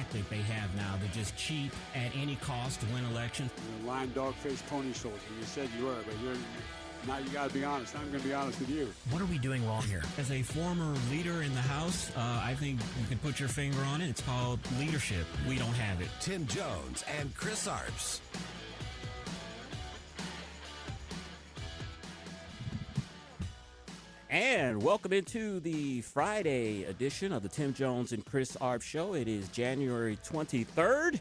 tactic they have now to just cheat at any cost to win elections. You're a lying dog-faced pony soldier. You said you were, but now you got to be honest. I'm going to be honest with you. What are we doing wrong here? As a former leader in the House, I think you can put your finger on it. It's called leadership. We don't have it. Tim Jones and Chris Arps. And welcome into the Friday edition of the Tim Jones and Chris Arps Show. It is January 23rd.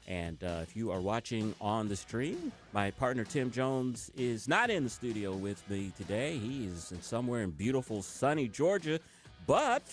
And if you are watching on the stream, my partner Tim Jones is not in the studio with me today. He is somewhere in beautiful, sunny Georgia. But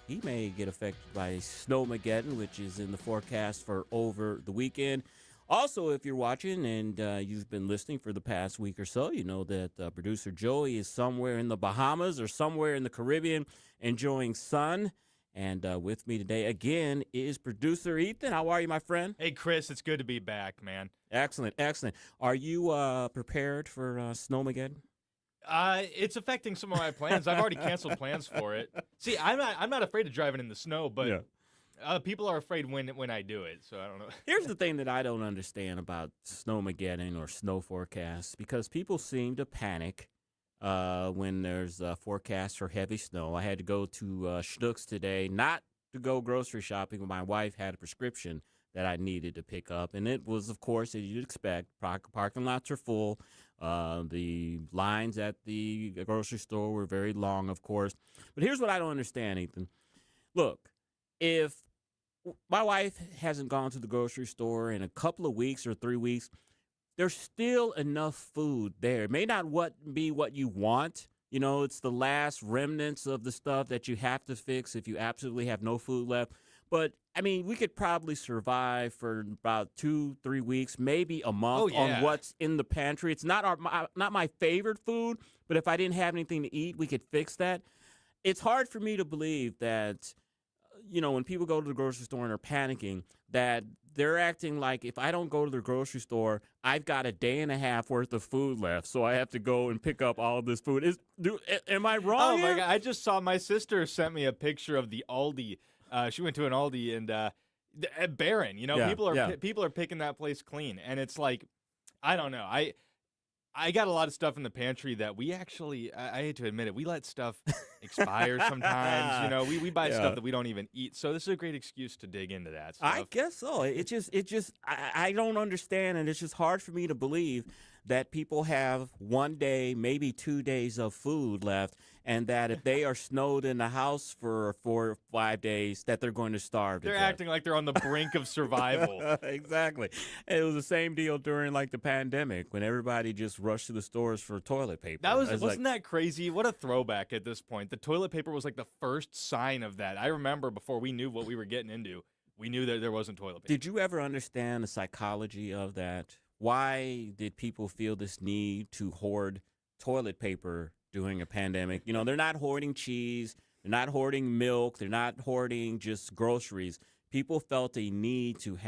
he may get affected by Snowmageddon, which is in the forecast for over the weekend. Also, if you're watching and you've been listening for the past week or so, you know that producer Joey is somewhere in the Bahamas or somewhere in the Caribbean enjoying sun. And with me today, again, is producer Ethan. How are you, my friend? Hey, Chris, it's good to be back, man. Excellent, excellent. Are you prepared for Snowmageddon? It's affecting some of my plans. I've already canceled plans for it. See, I'm not afraid of driving in the snow, but people are afraid when I do it, so I don't know. Here's the thing that I don't understand about Snowmageddon or snow forecasts, because people seem to panic when there's a forecast for heavy snow. I had to go to Schnucks today, not to go grocery shopping, but my wife had a prescription that I needed to pick up. And it was, of course, as you'd expect, parking lots are full. The lines at the grocery store were very long, of course. But here's what I don't understand, Ethan. Look, if my wife hasn't gone to the grocery store in a couple of weeks or 3 weeks, there's still enough food there. It may not be what you want. You know, it's the last remnants of the stuff that you have to fix if you absolutely have no food left. But, I mean, we could probably survive for about 2-3 weeks, maybe a month on what's in the pantry. It's not my favorite food, but if I didn't have anything to eat, we could fix that. It's hard for me to believe that, you know, when people go to the grocery store and are panicking, that they're acting like if I don't go to the grocery store, I've got a day and a half worth of food left, so I have to go and pick up all of this food. Am I wrong? Oh, my God. I just saw my sister sent me a picture of the Aldi. She went to an Aldi and Barron. You know, people are picking that place clean, and it's like, I don't know. I got a lot of stuff in the pantry that we actually, I hate to admit it, we let stuff expire sometimes. You know, we buy stuff that we don't even eat. So this is a great excuse to dig into that stuff. I guess so. I don't understand, and it's just hard for me to believe that people have 1 day, maybe 2 days of food left, and that if they are snowed in the house for 4 or 5 days, that they're going to starve to They're death. acting like they're on the brink of survival. Exactly. And it was the same deal during, like, the pandemic when everybody just rushed to the stores for toilet paper. Wasn't that crazy? What a throwback at this point. The toilet paper was like the first sign of that. I remember before we knew what we were getting into, we knew that there wasn't toilet paper. Did you ever understand the psychology of that? Why did people feel this need to hoard toilet paper during a pandemic? You know, they're not hoarding cheese, they're not hoarding milk, they're not hoarding just groceries. People felt a need to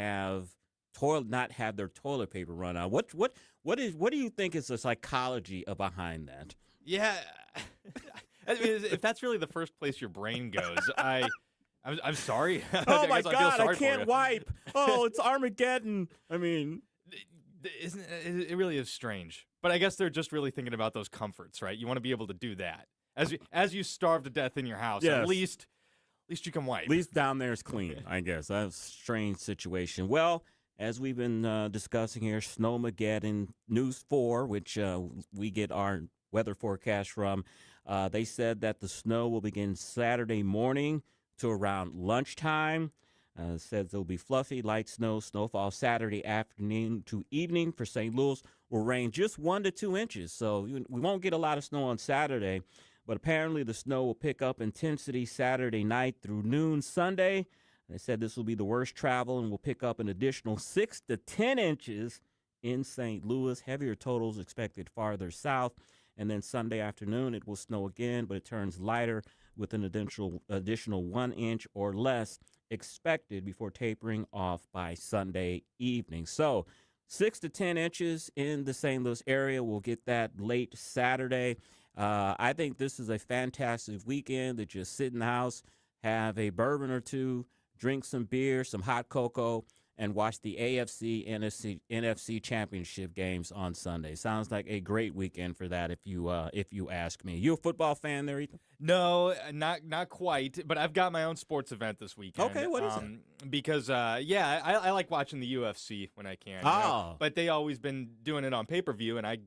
not have their toilet paper run out. What do you think is the psychology behind that? Yeah, I mean, if that's really the first place your brain goes, I'm sorry. Oh my God, I for can't you. wipe. Oh, it's Armageddon. I mean, it really is strange. But I guess they're just really thinking about those comforts, right? You want to be able to do that as you starve to death in your house. Yes. At least you can wipe. At least down there is clean, I guess. That's a strange situation. Well, as we've been discussing here, Snowmageddon News 4, which we get our weather forecast from, they said that the snow will begin Saturday morning to around lunchtime. Says it'll be fluffy, light snow, snowfall Saturday afternoon to evening for St. Louis will rain just 1 to 2 inches. So we won't get a lot of snow on Saturday, but apparently the snow will pick up intensity Saturday night through noon Sunday. They said this will be the worst travel and will pick up an additional 6 to 10 inches in St. Louis. Heavier totals expected farther south. And then Sunday afternoon it will snow again, but it turns lighter with an additional 1 inch or less expected before tapering off by Sunday evening. So 6 to 10 inches in the St. Louis area. We'll get that late Saturday. I think this is a fantastic weekend to just sit in the house, have a bourbon or two, drink some beer, some hot cocoa, and watch the AFC NFC championship games on Sunday. Sounds like a great weekend for that if you ask me. You a football fan there, Ethan? No, not quite, but I've got my own sports event this weekend. Okay, what is it? Because I like watching the UFC when I can. But they always been doing it on pay-per-view, and I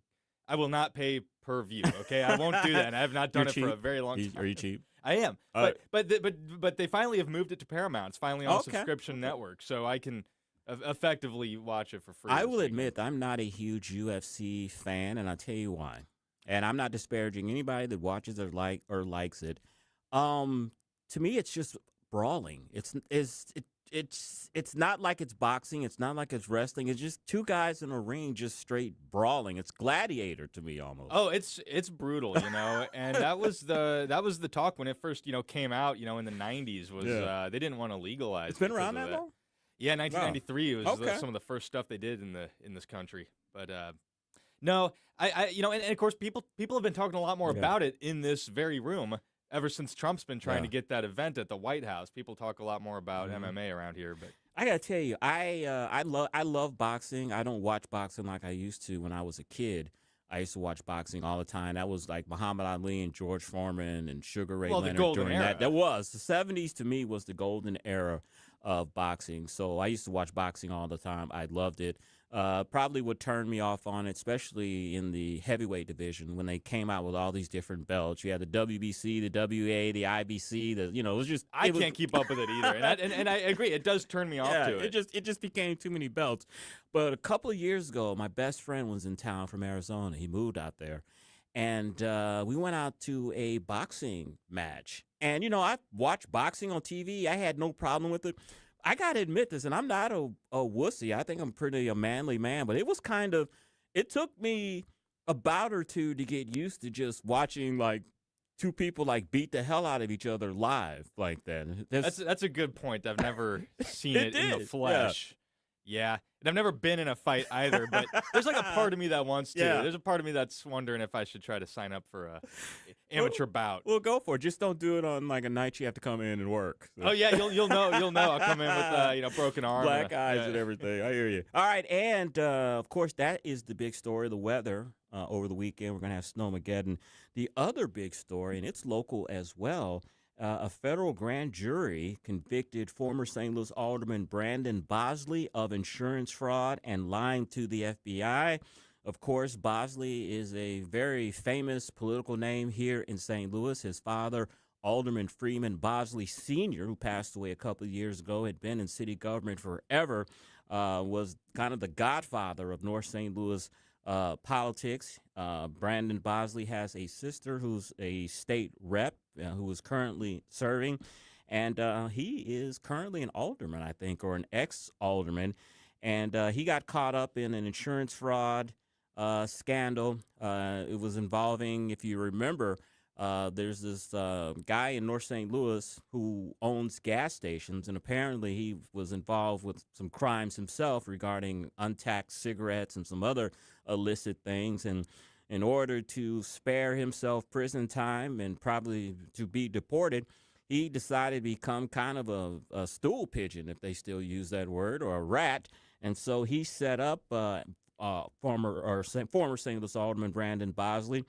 will not pay per view. Okay, I won't do that. And I have not done it for a very long time. Are you cheap? I am, but they finally have moved it to Paramount. It's finally on a subscription network, so I can effectively watch it for free. I will admit I'm not a huge UFC fan, and I'll tell you why. And I'm not disparaging anybody that watches or likes it. To me, it's just brawling. It's not like it's boxing. It's not like it's wrestling. It's just two guys in a ring just straight brawling. It's gladiator to me almost. Oh, it's brutal, and that was the talk when it first came out, in the 90s was they didn't want to legalize. It's been around that long? Yeah, 1993 was some of the first stuff they did in this country. But no, and of course people have been talking a lot more about it in this very room ever since Trump's been trying to get that event at the White House. People talk a lot more about MMA around here. But I gotta tell you, I love boxing. I don't watch boxing like I used to when I was a kid. I used to watch boxing all the time. That was like Muhammad Ali and George Foreman and Sugar Ray Leonard the golden during era. that. That was the 70s to me was the golden era of boxing. So I used to watch boxing all the time. I loved it. Probably what turned me off on it, especially in the heavyweight division when they came out with all these different belts. You had the WBC, the WA, the IBC. It was just I can't keep up with it either. And I agree, it does turn me off to it. It just became too many belts. But a couple of years ago, my best friend was in town from Arizona. He moved out there. And we went out to a boxing match. And, I watched boxing on TV. I had no problem with it. I got to admit this, and I'm not a wussy. I think I'm pretty a manly man. But it took me a bout or two to get used to just watching, like, two people, like, beat the hell out of each other live like that. That's a good point. I've never seen it in the flesh. Yeah. And I've never been in a fight either, but there's like a part of me that wants to. Yeah. There's a part of me that's wondering if I should try to sign up for a amateur bout. Well, go for it. Just don't do it on like a night you have to come in and work. So. Oh yeah, you'll know. I'll come in with broken arm, black eyes and everything. I hear you. All right, and of course that is the big story, the weather over the weekend. We're gonna have Snowmageddon. The other big story, and it's local as well. A federal grand jury convicted former St. Louis Alderman Brandon Bosley of insurance fraud and lying to the FBI. Of course, Bosley is a very famous political name here in St. Louis. His father, Alderman Freeman Bosley Sr., who passed away a couple of years ago, had been in city government forever, was kind of the godfather of North St. Louis politics. Brandon Bosley has a sister who's a state rep who is currently serving, and he is currently an alderman, I think, or an ex-alderman, and he got caught up in an insurance fraud scandal. It was involving, if you remember, there's this guy in North St. Louis who owns gas stations, and apparently he was involved with some crimes himself regarding untaxed cigarettes and some other illicit things. And in order to spare himself prison time and probably to be deported, he decided to become kind of a stool pigeon, if they still use that word, or a rat. And so he set up former St. Louis Alderman Brandon Bosley.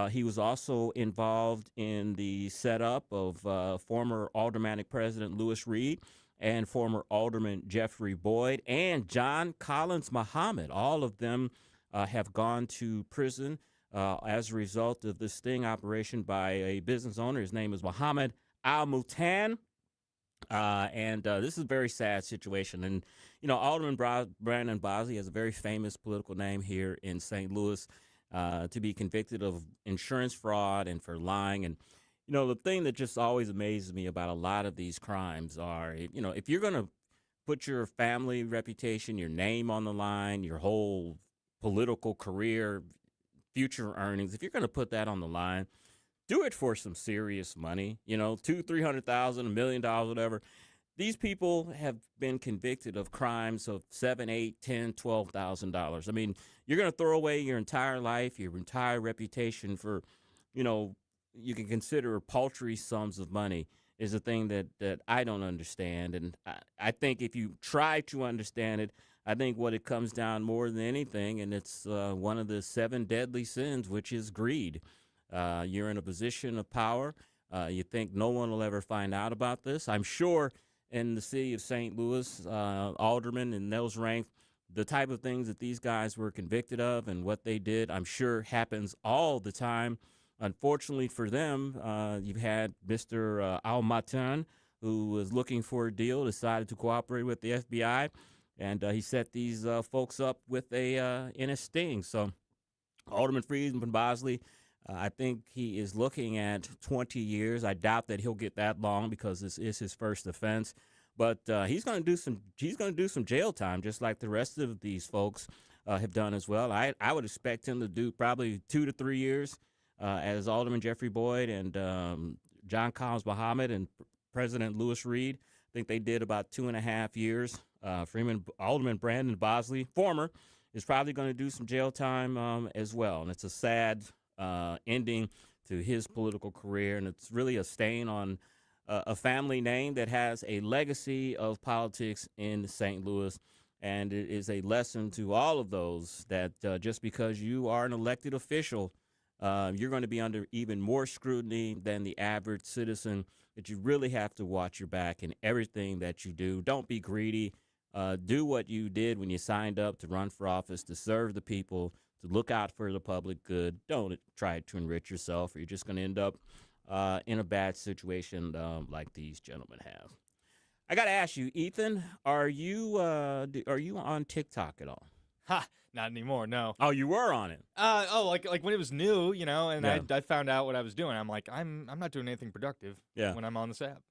He was also involved in the setup of former Aldermanic President Lewis Reed and former Alderman Jeffrey Boyd and John Collins Muhammad. All of them have gone to prison as a result of this sting operation by a business owner. His name is Muhammad Al-Mutan. And this is a very sad situation. And, Alderman Brandon Bosley has a very famous political name here in St. Louis. To be convicted of insurance fraud and for lying. And, the thing that just always amazes me about a lot of these crimes are, if you're going to put your family reputation, your name on the line, your whole political career, future earnings, if you're going to put that on the line, do it for some serious money, $200,000, $300,000, $1 million, whatever. These people have been convicted of crimes of $7,000, $8,000, $10,000, $12,000. I mean, you're going to throw away your entire life, your entire reputation for, you can consider paltry sums of money. is the thing that I don't understand. And I think if you try to understand it, I think what it comes down more than anything, and it's one of the 7 deadly sins, which is greed. You're in a position of power. You think no one will ever find out about this. I'm sure in the city of St. Louis, aldermen and those ranks, the type of things that these guys were convicted of and what they did, I'm sure happens all the time. Unfortunately for them, you've had Mr. Al-Matan, who was looking for a deal, decided to cooperate with the FBI, and he set these folks up with in a sting. So Alderman Friedman Bosley, I think he is looking at 20 years. I doubt that he'll get that long because this is his first offense. But he's going to do some jail time, just like the rest of these folks have done as well. I would expect him to do probably 2 to 3 years, as Alderman Jeffrey Boyd and John Collins Muhammad and President Lewis Reed. I think they did about 2.5 years. Alderman Brandon Bosley, former, is probably going to do some jail time as well. And it's a sad ending to his political career, and it's really a stain on a family name that has a legacy of politics in St. Louis. And it is a lesson to all of those that just because you are an elected official, you're going to be under even more scrutiny than the average citizen, that you really have to watch your back in everything that you do. Don't be greedy. Do what you did when you signed up to run for office, to serve the people, to look out for the public good. Don't try to enrich yourself, or you're just going to end up in a bad situation like these gentlemen have. I got to ask you, Ethan, are you on TikTok at all? Ha! Not anymore. No. Oh, you were on it. Like when it was new, and Yeah. I found out what I was doing. I'm like, I'm not doing anything productive. Yeah. When I'm on this app.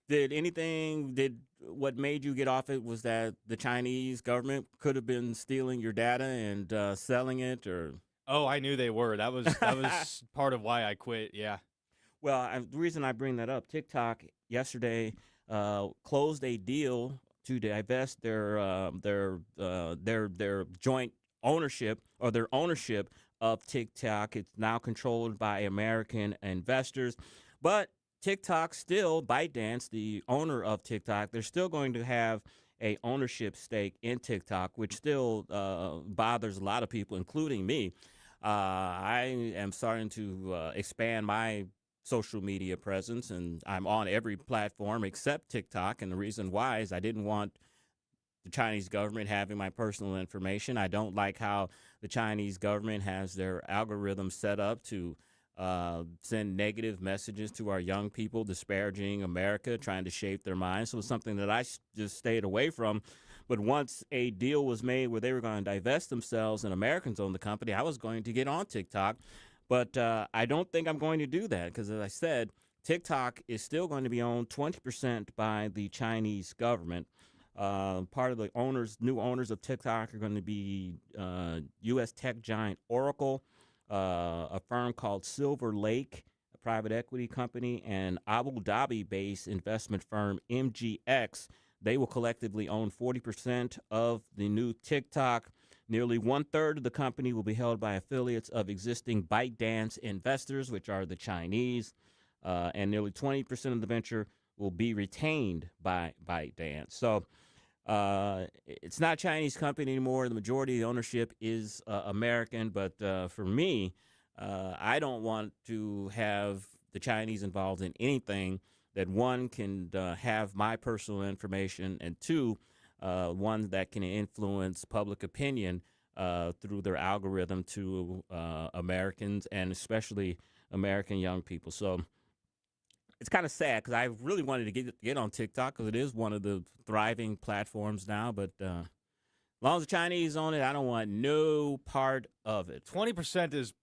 What made you get off it was that the Chinese government could have been stealing your data and selling it, or? Oh, I knew they were. That was part of why I quit. Yeah. Well, the reason I bring that up, TikTok yesterday closed a deal to divest their joint ownership, or their ownership of TikTok. It's now controlled by American investors, but TikTok still, ByteDance, the owner of TikTok, they're still going to have a ownership stake in TikTok, which still bothers a lot of people, including me. I am starting to expand my social media presence, and I'm on every platform except TikTok. And the reason why is I didn't want the Chinese government having my personal information. I don't like how the Chinese government has their algorithm set up to send negative messages to our young people, disparaging America, trying to shape their minds. So it's something that I just stayed away from. But once a deal was made where they were going to divest themselves and Americans own the company, I was going to get on TikTok. But I don't think I'm going to do that because, as I said, TikTok is still going to be owned 20% by the Chinese government. Part of the new owners of TikTok are going to be U.S. tech giant Oracle, a firm called Silver Lake, a private equity company, and Abu Dhabi-based investment firm MGX. They will collectively own 40% of the new TikTok. Nearly 1/3 of the company will be held by affiliates of existing ByteDance investors, which are the Chinese, and nearly 20% of the venture will be retained by ByteDance. So it's not a Chinese company anymore. The majority of the ownership is American, but for me, I don't want to have the Chinese involved in anything that, one, can have my personal information, and two, one that can influence public opinion through their algorithm to Americans, and especially American young people. So it's kind of sad because I really wanted to get on TikTok because it is one of the thriving platforms now. But as long as the Chinese own it, I don't want no part of it. 20% is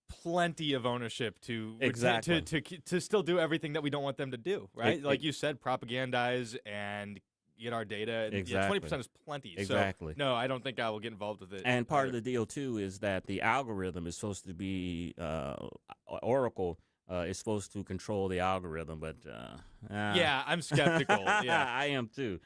plenty of ownership to Exactly. to still do everything that we don't want them to do, right? Like you said, propagandize and get our data. And, Exactly. 20% is plenty. Exactly. So, no, I don't think I will get involved with it. And part of the deal, too, is that the algorithm is supposed to be Oracle is supposed to control the algorithm. But yeah, I'm skeptical. Yeah. I am, too.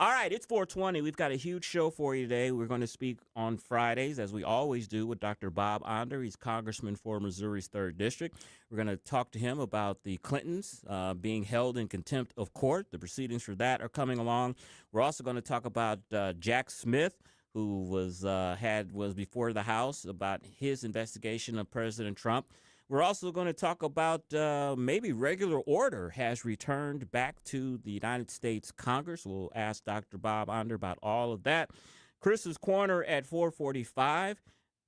All right, it's 420. We've got a huge show for you today. We're going to speak on Fridays, as we always do, with Dr. Bob Onder. He's congressman for Missouri's 3rd District. We're going to talk to him about the Clintons being held in contempt of court. The proceedings for that are coming along. We're also going to talk about Jack Smith, who was before the House about his investigation of President Trump. We're also going to talk about maybe regular order has returned back to the United States Congress. We'll ask Dr. Bob Onder about all of that. Chris's Corner at 4:45.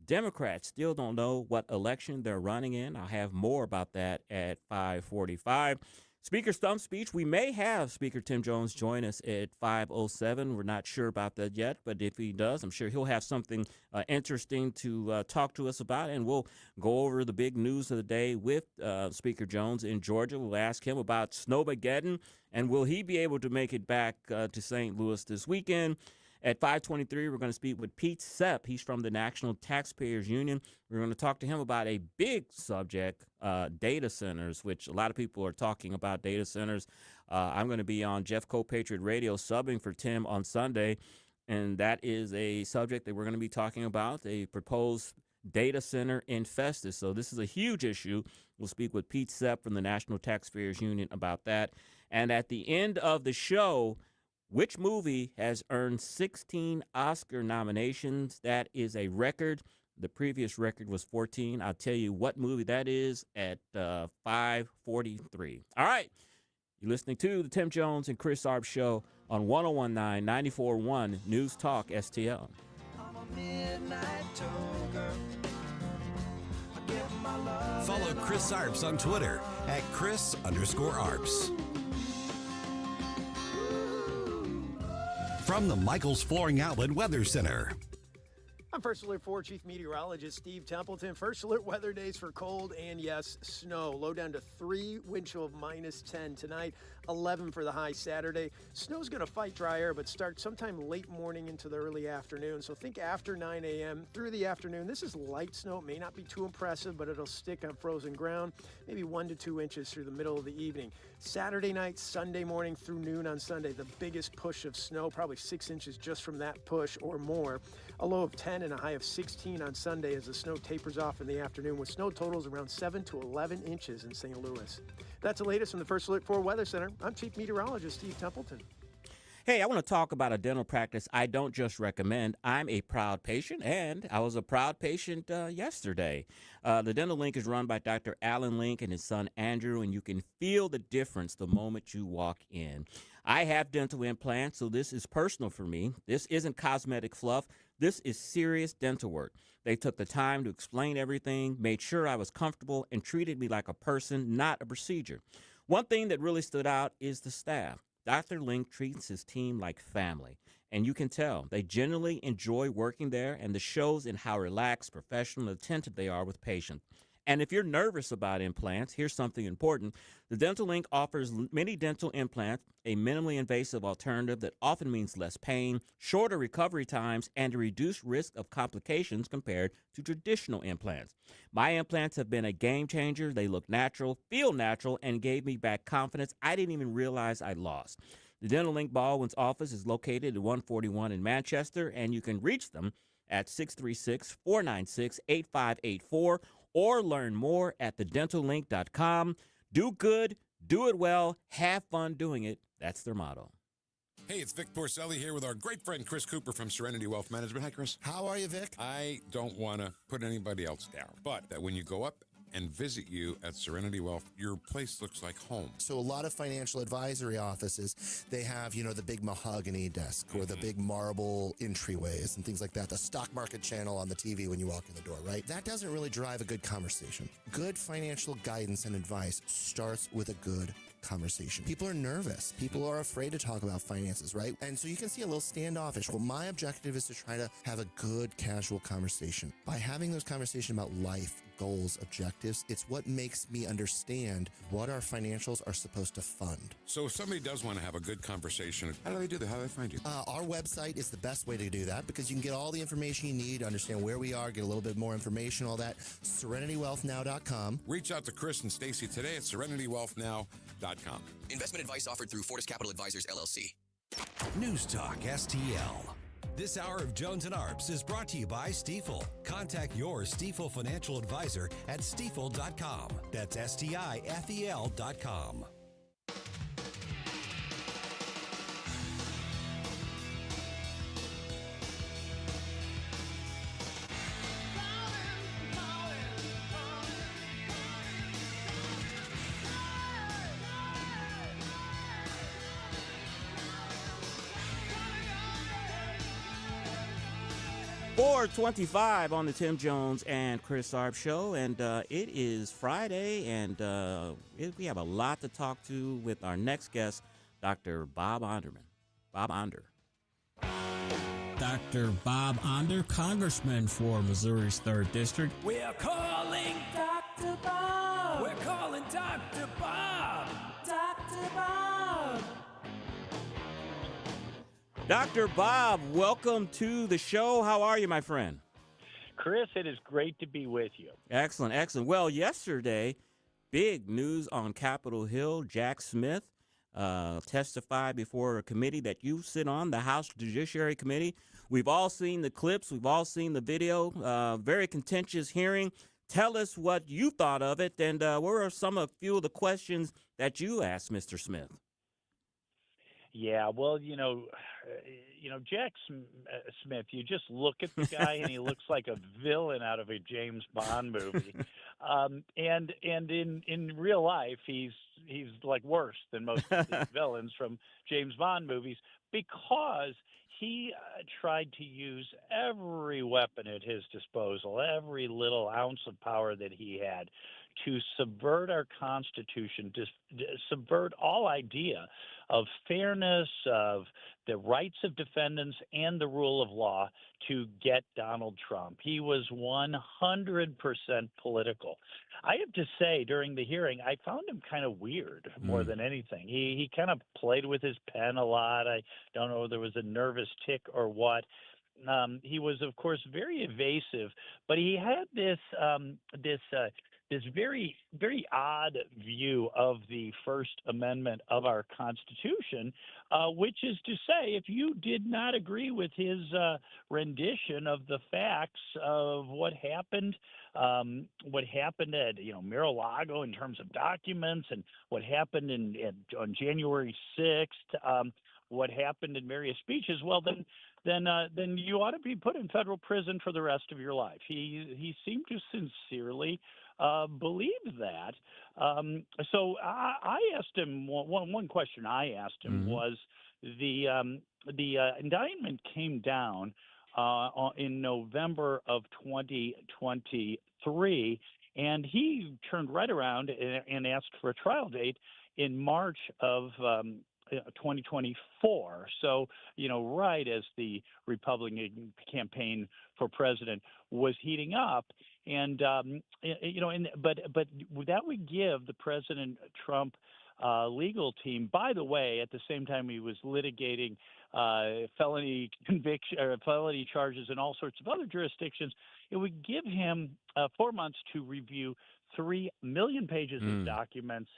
Democrats still don't know what election they're running in. I'll have more about that at 5:45. Speaker Stump Speech. We may have Speaker Tim Jones join us at 5:07. We're not sure about that yet, but if he does, I'm sure he'll have something interesting to talk to us about, and we'll go over the big news of the day with Speaker Jones in Georgia. We'll ask him about Snowmageddon, and will he be able to make it back to St. Louis this weekend? At 5:23, we're going to speak with Pete Sepp. He's from the National Taxpayers Union. We're going to talk to him about a big subject, data centers, which a lot of people are talking about data centers. I'm going to be on Jeff Co-Patriot Radio subbing for Tim on Sunday, and that is a subject that we're going to be talking about, a proposed data center in Festus. So this is a huge issue. We'll speak with Pete Sepp from the National Taxpayers Union about that. And at the end of the show, which movie has earned 16 Oscar nominations? That is a record. The previous record was 14. I'll tell you what movie that is at 5:43. All right. You're listening to the Tim Jones and Chris Arps Show on 1019 94.1 News Talk STL. I'm a midnight toker. I give my love. Follow Chris Arps on Twitter at Chris_Arps. From the Michaels Flooring Outlet Weather Center. I'm First Alert 4 Chief Meteorologist Steve Templeton. First Alert weather days for cold and, yes, snow. Low down to 3, wind chill of -10 tonight, 11 for the high Saturday. Snow's going to fight dry air, but start sometime late morning into the early afternoon. So think after 9 a.m. through the afternoon. This is light snow. It may not be too impressive, but it'll stick on frozen ground, maybe 1 to 2 inches through the middle of the evening. Saturday night, Sunday morning through noon on Sunday, the biggest push of snow, probably 6 inches just from that push or more. A low of 10 and a high of 16 on Sunday as the snow tapers off in the afternoon with snow totals around 7 to 11 inches in St. Louis. That's the latest from the First Alert 4 Weather Center. I'm Chief Meteorologist Steve Templeton. Hey, I want to talk about a dental practice I don't just recommend. I'm a proud patient, and I was a proud patient yesterday. The Dental Link is run by Dr. Alan Link and his son Andrew, and you can feel the difference the moment you walk in. I have dental implants, so this is personal for me. This isn't cosmetic fluff. This is serious dental work. They took the time to explain everything, made sure I was comfortable, and treated me like a person, not a procedure. One thing that really stood out is the staff. Dr. Link treats his team like family, and you can tell they genuinely enjoy working there, and this shows in how relaxed, professional, and attentive they are with patients. And if you're nervous about implants, here's something important. The Dental Link offers many dental implants, a minimally invasive alternative that often means less pain, shorter recovery times, and a reduced risk of complications compared to traditional implants. My implants have been a game changer. They look natural, feel natural, and gave me back confidence I didn't even realize I lost. The Dental Link Baldwin's office is located at 141 in Manchester, and you can reach them at 636-496-8584 or learn more at thedentallink.com. Do good, do it well, have fun doing it. That's their motto. Hey, it's Vic Porcelli here with our great friend Chris Cooper from Serenity Wealth Management. Hi, Chris. How are you, Vic? I don't want to put anybody else down, but that when you go up and visit you at Serenity Wealth, your place looks like home. So a lot of financial advisory offices, they have, the big mahogany desk or the big marble entryways and things like that, the stock market channel on the TV when you walk in the door, right? That doesn't really drive a good conversation. Good financial guidance and advice starts with a good conversation. People are nervous. People are afraid to talk about finances, right? And so you can see a little standoffish. Well, my objective is to try to have a good, casual conversation. By having those conversations about life, goals, objectives, it's what makes me understand what our financials are supposed to fund. So if somebody does want to have a good conversation, how do they do that? How do they find you? Our website is the best way to do that because you can get all the information you need, understand where we are, get a little bit more information, all that. SerenityWealthNow.com. Reach out to Chris and Stacy today at SerenityWealthNow.com. Investment advice offered through Fortis Capital Advisors, LLC. News Talk STL. This hour of Jones and Arps is brought to you by Stifel. Contact your Stifel financial advisor at stifel.com. That's STIFEL.com. .25 on the Tim Jones and Chris Arps show, and it is Friday, and we have a lot to talk to with our next guest, Dr. Bob Onderman. Bob Onder. Dr. Bob Onder, congressman for Missouri's 3rd District. We're calling Dr. Bob. We're calling Dr. Bob. Dr. Bob. Dr. Bob, welcome to the show. How are you, my friend? Chris, it is great to be with you. Excellent, excellent. Well, yesterday, big news on Capitol Hill. Jack Smith testified before a committee that you sit on, the House Judiciary Committee. We've all seen the clips. We've all seen the video. Very contentious hearing. Tell us what you thought of it, and what are a few of the questions that you asked Mr. Smith? Yeah, well, Jack Smith, you just look at the guy and he looks like a villain out of a James Bond movie. And in real life, he's like worse than most of the villains from James Bond movies because he tried to use every weapon at his disposal, every little ounce of power that he had to subvert our Constitution, to subvert all idea of fairness, of the rights of defendants, and the rule of law to get Donald Trump. He was 100% political. I have to say, during the hearing, I found him kind of weird more than anything. He kind of played with his pen a lot. I don't know if there was a nervous tick or what. He was, of course, very evasive, but he had this very, very odd view of the First Amendment of our Constitution, which is to say, if you did not agree with his rendition of the facts of what happened at Mar-a-Lago in terms of documents, and what happened on January 6th, what happened in various speeches, well, then you ought to be put in federal prison for the rest of your life. He seemed to sincerely believe that. So I asked him one question. I asked him was the indictment came down in November of 2023, and he turned right around and asked for a trial date in March of 2024. So, right as the Republican campaign for president was heating up, and but that would give the President Trump legal team. By the way, at the same time he was litigating felony conviction or felony charges in all sorts of other jurisdictions, it would give him 4 months to review 3 million pages of documents,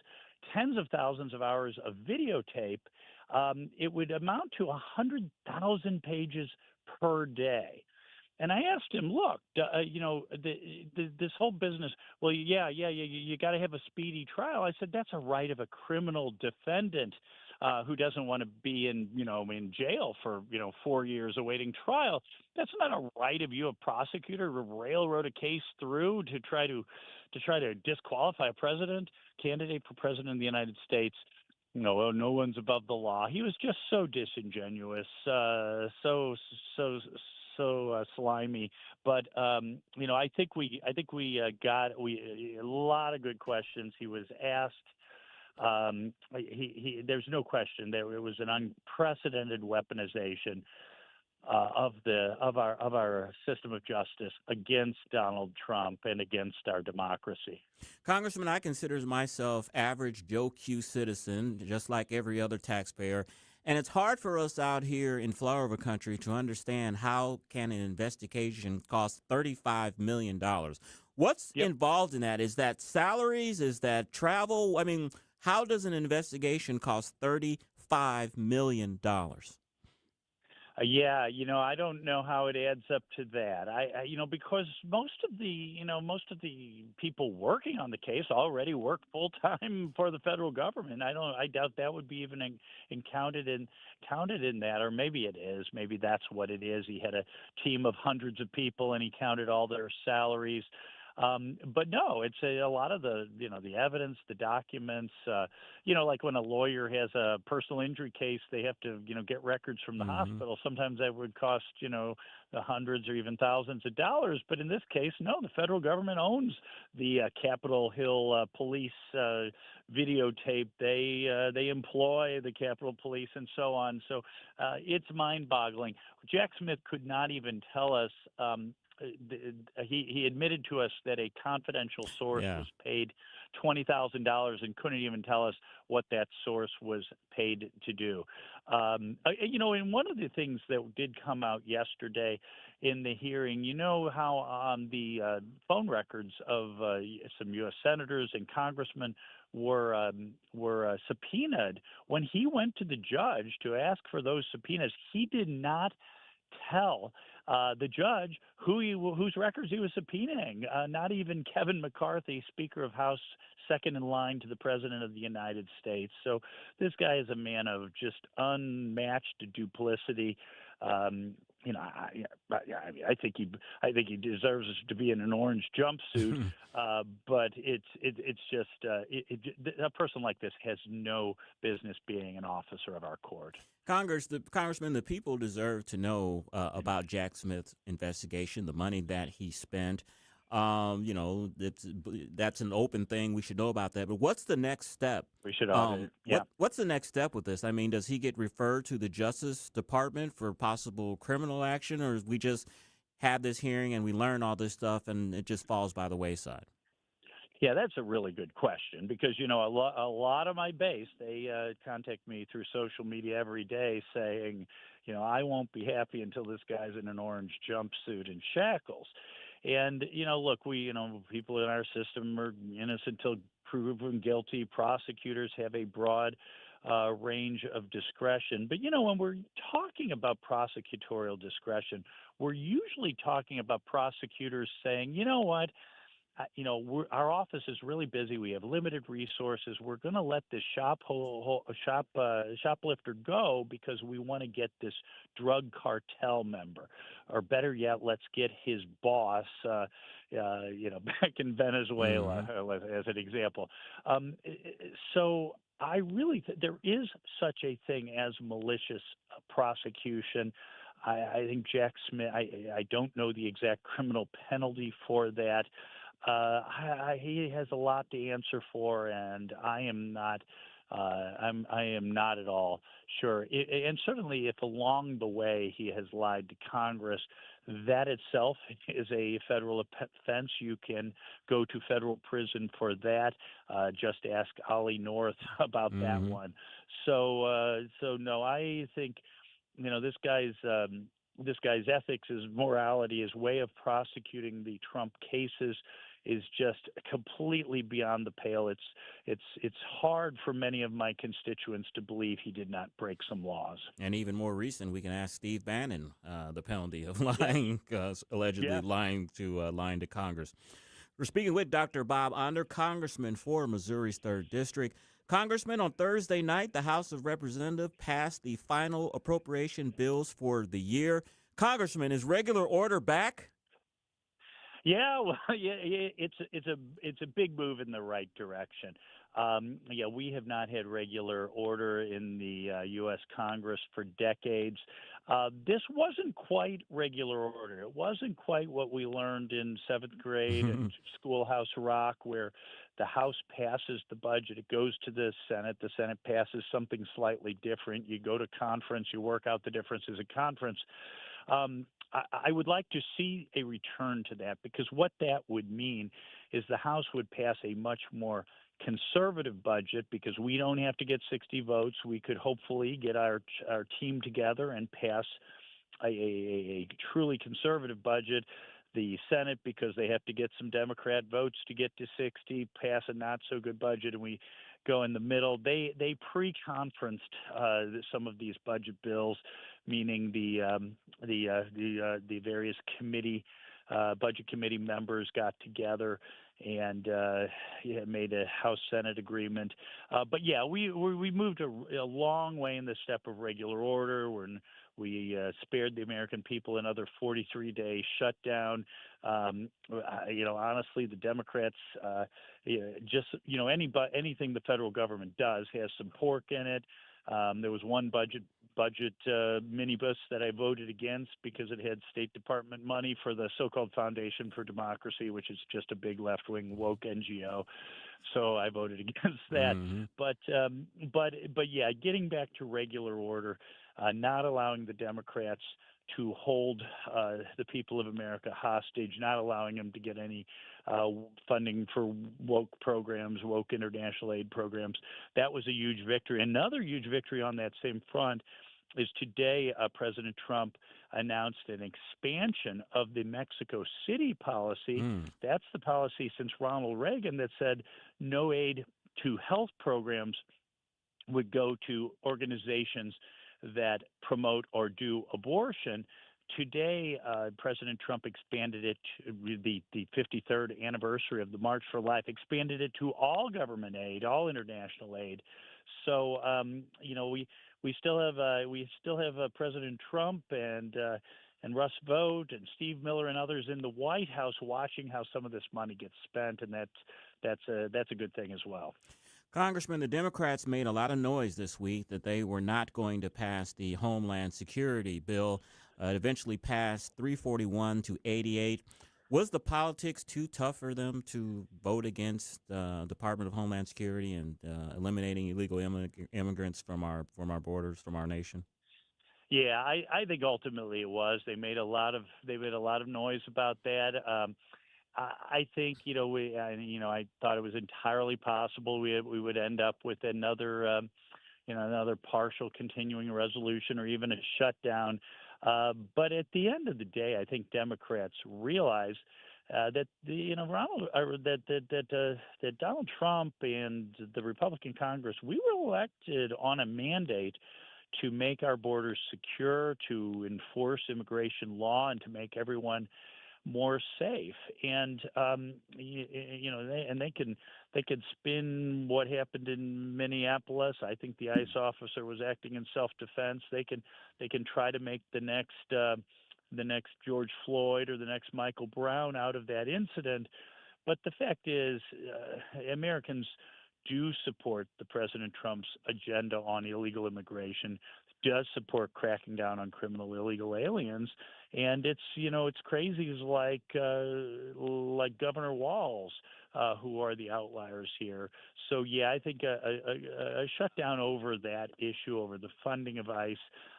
tens of thousands of hours of videotape. It would amount to 100,000 pages per day. And I asked him, look, this whole business, well, you got to have a speedy trial. I said, that's a right of a criminal defendant who doesn't want to be in jail for, 4 years awaiting trial. That's not a right of you, a prosecutor, to railroad a case through to try to disqualify a candidate for president of the United States. No one's above the law. He was just so disingenuous, so slimy. But I think we got a lot of good questions. He was asked. There's no question there. It was an unprecedented weaponization of our system of justice against Donald Trump and against our democracy. Congressman, I consider myself average Joe Q citizen, just like every other taxpayer. And it's hard for us out here in flyover country to understand how can an investigation cost $35 million. What's involved in that? Is that salaries? Is that travel? I mean, how does an investigation cost $35 $5 million. Yeah, I don't know how it adds up to that. Because most of the people working on the case already work full time for the federal government. I doubt that would be even counted in that, or maybe it is. Maybe that's what it is. He had a team of hundreds of people, and he counted all their salaries. But no, it's a lot of the evidence, the documents. Like when a lawyer has a personal injury case, they have to get records from the hospital. Sometimes that would cost the hundreds or even thousands of dollars. But in this case, no, the federal government owns the Capitol Hill police videotape. They employ the Capitol Police and so on. So it's mind-boggling. Jack Smith could not even tell us. He admitted to us that a confidential source was paid $20,000 and couldn't even tell us what that source was paid to do. And one of the things that did come out yesterday in the hearing, how on the phone records of some U.S. senators and congressmen were subpoenaed. When he went to the judge to ask for those subpoenas, he did not tell the judge whose records he was subpoenaing. Not even Kevin McCarthy, Speaker of House, second in line to the President of the United States. So this guy is a man of just unmatched duplicity. I think he deserves to be in an orange jumpsuit. But it's just a person like this has no business being an officer of our court. Congressman, the people deserve to know about Jack Smith's investigation, the money that he spent. That's an open thing. We should know about that. But what's the next step? We should audit it. What's the next step with this? I mean, does he get referred to the Justice Department for possible criminal action, or we just have this hearing and we learn all this stuff and it just falls by the wayside? Yeah, that's a really good question because, a lot of my base, they contact me through social media every day saying, I won't be happy until this guy's in an orange jumpsuit and shackles. And, look, people in our system are innocent until proven guilty. Prosecutors have a broad range of discretion. But, when we're talking about prosecutorial discretion, we're usually talking about prosecutors saying, you know what? Our office is really busy. We have limited resources. We're going to let this shoplifter go because we want to get this drug cartel member, or better yet, let's get his boss. Back in Venezuela, as an example. So I really there is such a thing as malicious prosecution. I think Jack Smith. I don't know the exact criminal penalty for that. He has a lot to answer for, and I am not. I am not at all sure. And certainly, if along the way he has lied to Congress, that itself is a federal offense. You can go to federal prison for that. Just ask Ollie North about that one. So no, I think this guy's ethics, his morality, his way of prosecuting the Trump cases is just completely beyond the pale. It's hard for many of my constituents to believe he did not break some laws. And even more recent, we can ask Steve Bannon the penalty of lying, allegedly lying to Congress. We're speaking with Dr. Bob Onder, Congressman for Missouri's 3rd District. Congressman, on Thursday night, the House of Representatives passed the final appropriation bills for the year. Congressman, is regular order back? Yeah, well, it's a big move in the right direction. We have not had regular order in the U.S. Congress for decades. This wasn't quite regular order. It wasn't quite what we learned in 7th grade and Schoolhouse Rock, where the House passes the budget, it goes to the Senate passes something slightly different. You go to conference, you work out the differences at conference. I would like to see a return to that, because what that would mean is the House would pass a much more conservative budget, because we don't have to get 60 votes. We could hopefully get our team together and pass a truly conservative budget. The Senate, because they have to get some Democrat votes to get to 60, pass a not-so-good budget, and we go in the middle. They pre-conferenced some of these budget bills, meaning the various budget committee members got together and made a House-Senate agreement. But yeah, we moved a long way in the step of regular order. We spared the American people another 43-day shutdown. Honestly, the Democrats anything the federal government does has some pork in it. There was one budget minibus that I voted against because it had State Department money for the so-called Foundation for Democracy, which is just a big left-wing woke NGO. So I voted against that. Mm-hmm. But yeah, getting back to regular order, not allowing the Democrats to hold the people of America hostage, not allowing them to get any funding for woke programs, woke international aid programs. That was a huge victory. Another huge victory on that same front is today President Trump announced an expansion of the Mexico City policy. That's the policy since Ronald Reagan that said no aid to health programs would go to organizations that promote or do abortion. Today, President Trump expanded it to the 53rd anniversary of the March for Life, expanded it to all government aid, all international aid. So, we still have President Trump and Russ Vought and Steve Miller and others in the White House watching how some of this money gets spent, and that's a good thing as well. Congressman, the Democrats made a lot of noise this week that they were not going to pass the Homeland Security bill. It eventually passed 341 to 88. Was the politics too tough for them to vote against the Department of Homeland Security and eliminating illegal immigrants from our borders, from our nation? Yeah, I think ultimately it was. They made a lot of noise about that. I think I thought it was entirely possible we would end up with another partial continuing resolution or even a shutdown. But at the end of the day, I think Democrats realize that Donald Trump and the Republican Congress, we were elected on a mandate to make our borders secure, to enforce immigration law, and to make everyone more safe. And they can spin what happened in Minneapolis. I think the ICE officer was acting in self-defense. They can try to make the next George Floyd or the next Michael Brown out of that incident. But the fact is, Americans do support the President Trump's agenda on illegal immigration, does support cracking down on criminal illegal aliens, and it's crazies like Governor Walz who are the outliers here. So yeah, I think a shutdown over that issue, over the funding of ICE,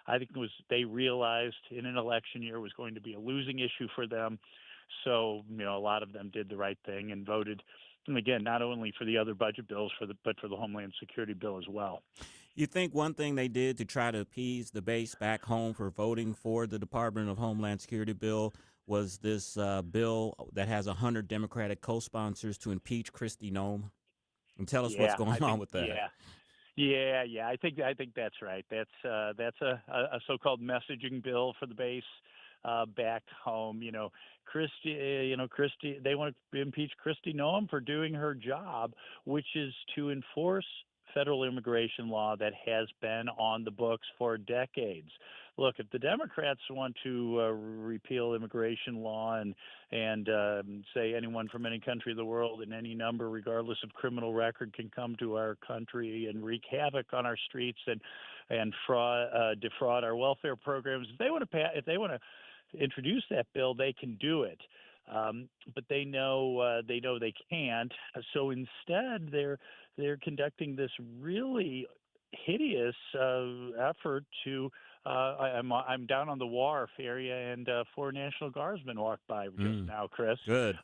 I think they realized in an election year was going to be a losing issue for them. So a lot of them did the right thing and voted. And again, not only for the other budget bills, but for the Homeland Security bill as well. You think one thing they did to try to appease the base back home for voting for the Department of Homeland Security bill was this bill that has 100 Democratic co-sponsors to impeach Kristi Noem? And tell us what's going on with that. Yeah. I think that's right. That's a so-called messaging bill for the base back home. Kristi, they want to impeach Kristi Noem for doing her job, which is to enforce federal immigration law that has been on the books for decades. Look, if the Democrats want to repeal immigration law and say anyone from any country of the world in any number, regardless of criminal record, can come to our country and wreak havoc on our streets and defraud our welfare programs, if they want to introduce that bill, they can do it. But they know they can't. So instead, they're conducting this really hideous effort to. I'm down on the wharf area, and 4 National Guardsmen walked by just now, Chris. Good.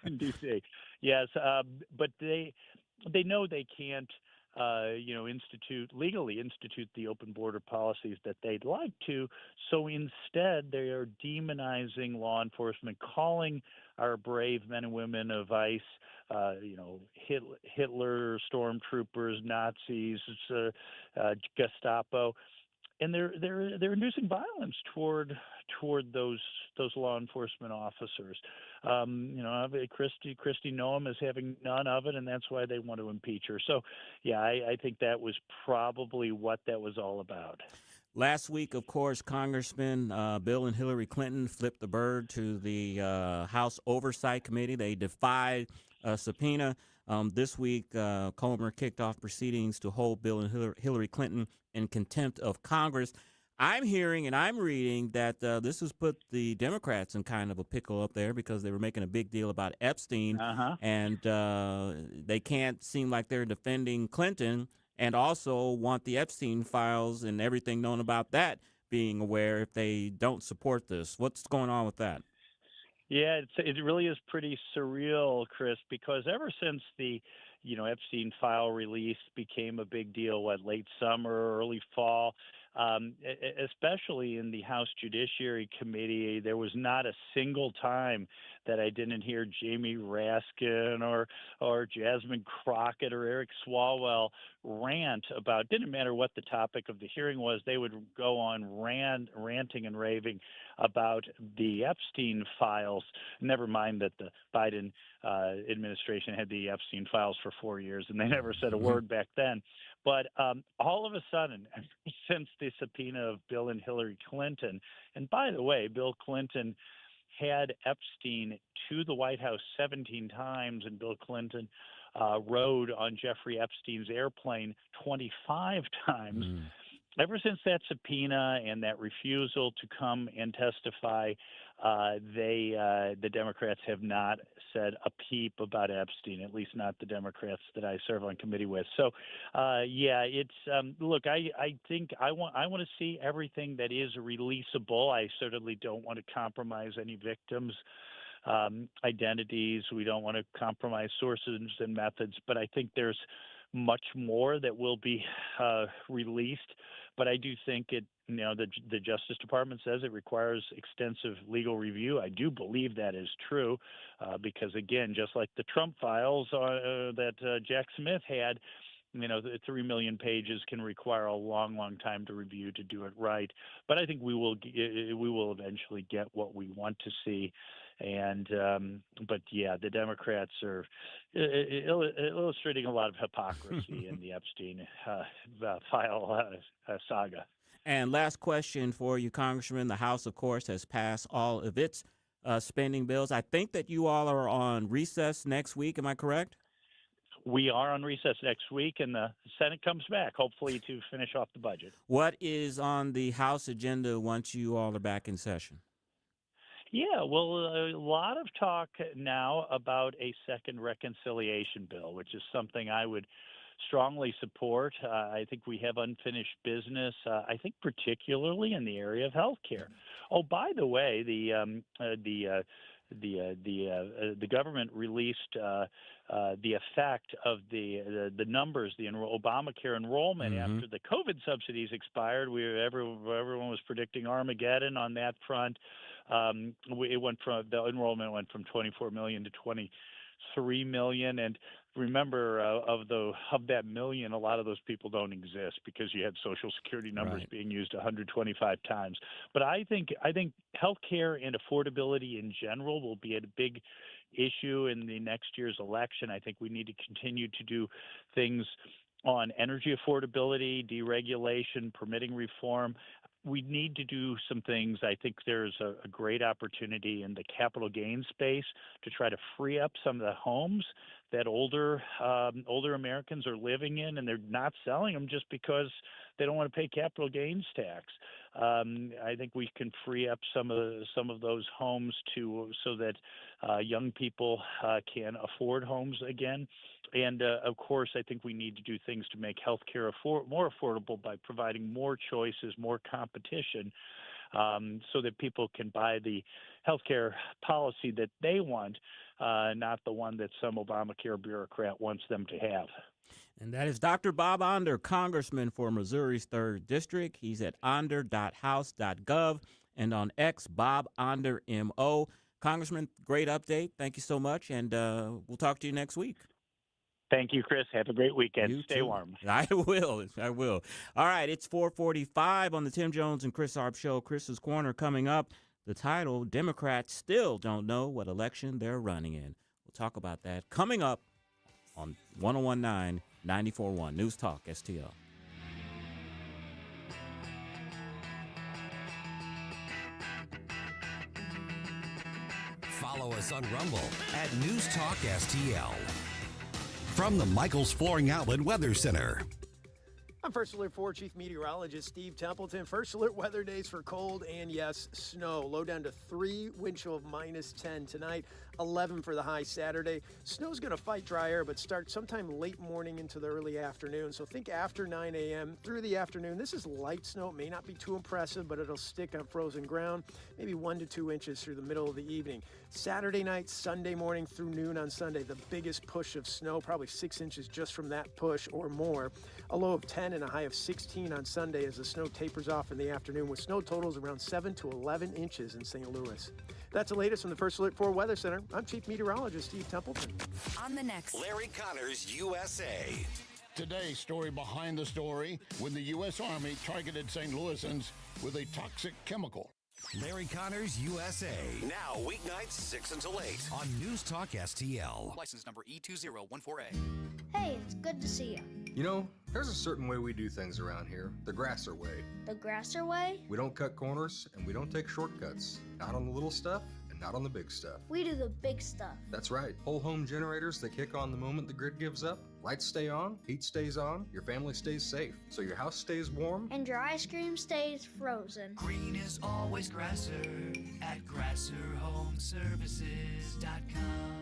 In D.C. Yes, but they know they can't legally institute the open border policies that they'd like to. So instead, they are demonizing law enforcement, calling our brave men and women of ICE, Hitler, stormtroopers, Nazis, Gestapo, and they're inducing violence toward those law enforcement officers. Kristi Noem is having none of it, and that's why they want to impeach her. So, yeah, I think that was probably what that was all about. Last week, of course, Congressman Bill and Hillary Clinton flipped the bird to the House Oversight Committee. They defied a subpoena. This week, Comer kicked off proceedings to hold Bill and Hillary Clinton in contempt of Congress. I'm hearing and I'm reading that this has put the Democrats in kind of a pickle up there because they were making a big deal about Epstein, and they can't seem like they're defending Clinton and also want the Epstein files and everything known about that being aware if they don't support this. What's going on with that? Yeah, it really is pretty surreal, Chris, because ever since the Epstein file release became a big deal, late summer, early fall, especially in the House Judiciary Committee, there was not a single time that I didn't hear Jamie Raskin or Jasmine Crockett or Eric Swalwell rant about, didn't matter what the topic of the hearing was, they would go on ranting and raving about the Epstein files. Never mind that the Biden administration had the Epstein files for 4 years, and they never said a word back then. But all of a sudden, since the subpoena of Bill and Hillary Clinton, and by the way, Bill Clinton had Epstein to the White House 17 times, and Bill Clinton rode on Jeffrey Epstein's airplane 25 times. Ever since that subpoena and that refusal to come and testify, the Democrats have not said a peep about Epstein, at least not the Democrats that I serve on committee with. So, it's look, I think I want to see everything that is releasable. I certainly don't want to compromise any victims' identities. We don't want to compromise sources and methods, but I think there's much more that will be released. But I do think the Justice Department says it requires extensive legal review. I do believe that is true because, again, just like the Trump files that Jack Smith had, 3 million pages can require a long, long time to review to do it right. But I think we will eventually get what we want to see. And but yeah, the Democrats are illustrating a lot of hypocrisy in the Epstein file saga. And last question for you, Congressman. The House, of course, has passed all of its spending bills. I think that you all are on recess next week. Am I correct? We are on recess next week, and the Senate comes back, hopefully, to finish off the budget. What is on the House agenda once you all are back in session? Yeah, well, a lot of talk now about a second reconciliation bill, which is something I would strongly support. I think we have unfinished business, I think particularly in the area of health care. Oh, by the way, the government released the effect of the numbers, the Obamacare enrollment after the COVID subsidies expired. Everyone was predicting Armageddon on that front. The enrollment went from 24 million to 23 million, and remember, of that million, a lot of those people don't exist because you had Social Security numbers being used 125 times. But I think healthcare and affordability in general will be a big issue in the next year's election. I think we need to continue to do things on energy affordability, deregulation, permitting reform. We need to do some things. I think there's a great opportunity in the capital gains space to try to free up some of the homes that older Americans are living in, and they're not selling them just because they don't want to pay capital gains tax. I think we can free up some of those homes so that young people can afford homes again. And of course, I think we need to do things to make healthcare more affordable by providing more choices, more competition, so that people can buy the healthcare policy that they want, not the one that some Obamacare bureaucrat wants them to have. And that is Dr. Bob Onder, Congressman for Missouri's 3rd District. He's at onder.house.gov and on X, Bob Onder, MO. Congressman, great update. Thank you so much, and we'll talk to you next week. Thank you, Chris. Have a great weekend. You Stay too. warm. I will. All right, it's 4:45 on the Tim Jones and Chris Arps Show. Chris's Corner coming up. The title, Democrats Still Don't Know What Election They're Running In. We'll talk about that coming up on 101.9, 94.1 News Talk, STL. Follow us on Rumble at News Talk STL. From the Michaels Flooring Outlet Weather Center. I'm First Alert 4 Chief Meteorologist Steve Templeton. First Alert weather days for cold and, yes, snow. Low down to 3, wind chill of -10 tonight, 11 for the high Saturday. Snow's going to fight dry air, but start sometime late morning into the early afternoon. So think after 9 a.m. through the afternoon. This is light snow. It may not be too impressive, but it'll stick on frozen ground, maybe 1 to 2 inches through the middle of the evening. Saturday night, Sunday morning through noon on Sunday, the biggest push of snow, probably 6 inches just from that push or more. A low of 10 and a high of 16 on Sunday as the snow tapers off in the afternoon with snow totals around 7 to 11 inches in St. Louis. That's the latest from the First Alert 4 Weather Center. I'm Chief Meteorologist Steve Templeton. On the next, Larry Connors, USA. Today, story behind the story when the U.S. Army targeted St. Louisans with a toxic chemical. Larry Connors, USA. Now, weeknights 6 until 8 on News Talk STL. License number E2014A. Hey, it's good to see you. You know, there's a certain way we do things around here, the Grasser way. The Grasser way? We don't cut corners and we don't take shortcuts. Not on the little stuff and not on the big stuff. We do the big stuff. That's right. Whole home generators that kick on the moment the grid gives up. Lights stay on, heat stays on, your family stays safe, so your house stays warm. And your ice cream stays frozen. Green is always Grasser at GrasserHomeservices.com.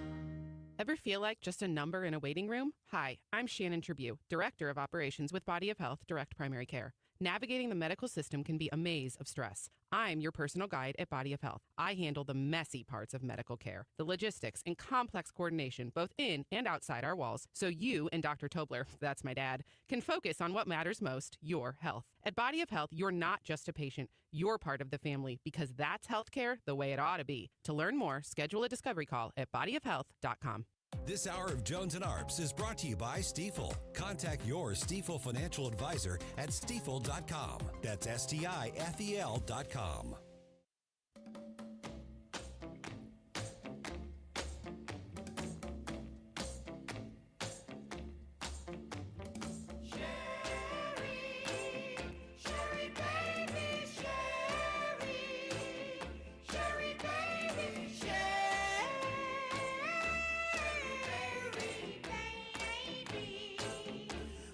Ever feel like just a number in a waiting room? Hi, I'm Shannon Tribune, Director of Operations with Body of Health Direct Primary Care. Navigating the medical system can be a maze of stress. I'm your personal guide at Body of Health. I handle the messy parts of medical care, the logistics and complex coordination, both in and outside our walls, so you and Dr. Tobler, that's my dad, can focus on what matters most, your health. At Body of Health, you're not just a patient, you're part of the family, because that's healthcare the way it ought to be. To learn more, schedule a discovery call at bodyofhealth.com. This hour of Jones and Arps is brought to you by Stifel. Contact your Stifel financial advisor at stifel.com. That's STIFEL.com. Sherry, baby, Sherry.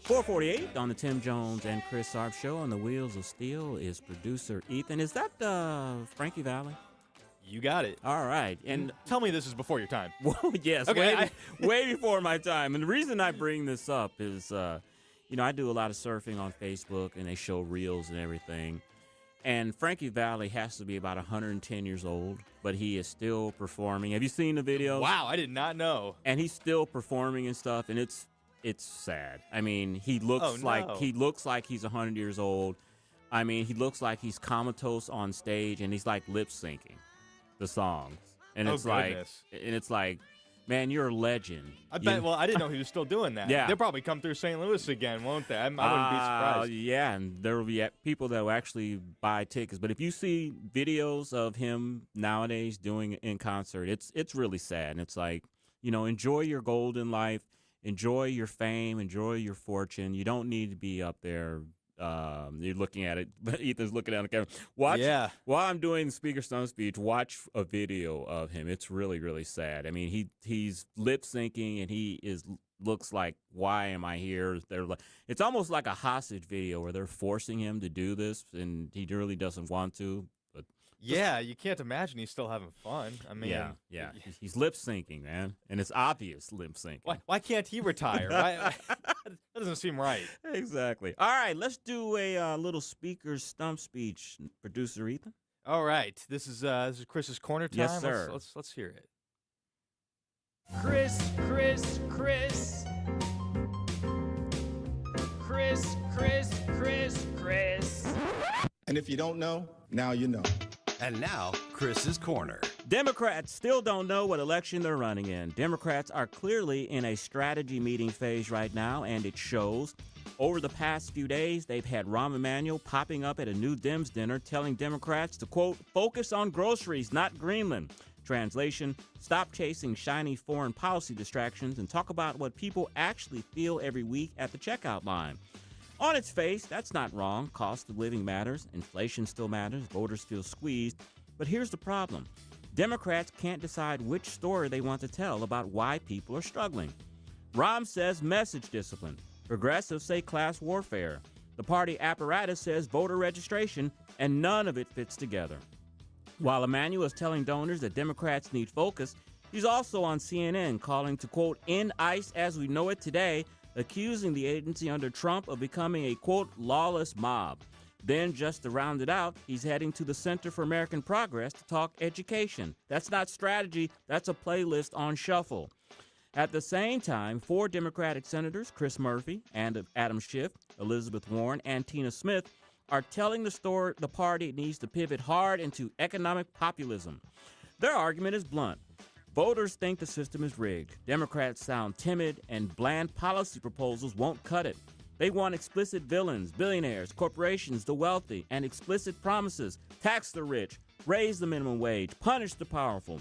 4:48 on the Tim Jones and Chris Arps Show. On the Wheels of Steel is producer Ethan. Is that Frankie Valli? You got it. All right. And tell me this is before your time. Well, yes. Okay, way before my time. And the reason I bring this up is, I do a lot of surfing on Facebook, and they show reels and everything. And Frankie Valli has to be about 110 years old, but he is still performing. Have you seen the videos? Wow, I did not know. And he's still performing and stuff, and it's sad. I mean, he looks like he's 100 years old. I mean, he looks like he's comatose on stage, and he's like lip syncing the songs. And it's like, man, you're a legend. I bet. Well, I didn't know he was still doing that. Yeah. They'll probably come through St. Louis again, won't they? I wouldn't be surprised. Yeah, and there will be people that will actually buy tickets. But if you see videos of him nowadays doing it in concert, it's really sad. And it's like, enjoy your golden life, enjoy your fame, enjoy your fortune. You don't need to be up there. You're looking at it, but Ethan's looking at the camera. While I'm doing the Speaker Stump speech, watch a video of him. It's really, really sad. I mean, he's lip syncing, and looks like, why am I here? It's almost like a hostage video where they're forcing him to do this, and he really doesn't want to. But you can't imagine he's still having fun. I mean, yeah. He's lip syncing, man, and it's obvious lip syncing. Why can't he retire? Right? That doesn't seem right. Exactly. All right, let's do a little Speaker Stump speech. Producer Ethan. All right, this is Chris's corner time. Yes, sir. Let's hear it. Chris. Chris. And if you don't know, now you know. And now, Chris's Corner. Democrats still don't know what election they're running in. Democrats are clearly in a strategy meeting phase right now, and it shows. Over the past few days, they've had Rahm Emanuel popping up at a New Dems dinner telling Democrats to, quote, focus on groceries, not Greenland. Translation, stop chasing shiny foreign policy distractions and talk about what people actually feel every week at the checkout line. On its face, that's not wrong. Cost of living matters. Inflation still matters. Voters feel squeezed. But here's the problem. Democrats can't decide which story they want to tell about why people are struggling. Rahm says message discipline. Progressives say class warfare. The party apparatus says voter registration, and none of it fits together. While Emanuel is telling donors that Democrats need focus, he's also on CNN calling to, quote, end ICE as we know it today, accusing the agency under Trump of becoming a, quote, lawless mob. Then, just to round it out, he's heading to the Center for American Progress to talk education. That's not strategy, that's a playlist on shuffle. At the same time, 4 Democratic senators, Chris Murphy and Adam Schiff, Elizabeth Warren, and Tina Smith, are telling the party needs to pivot hard into economic populism. Their argument is blunt. Voters think the system is rigged. Democrats sound timid, and bland policy proposals won't cut it. They want explicit villains, billionaires, corporations, the wealthy, and explicit promises. Tax the rich, raise the minimum wage, punish the powerful.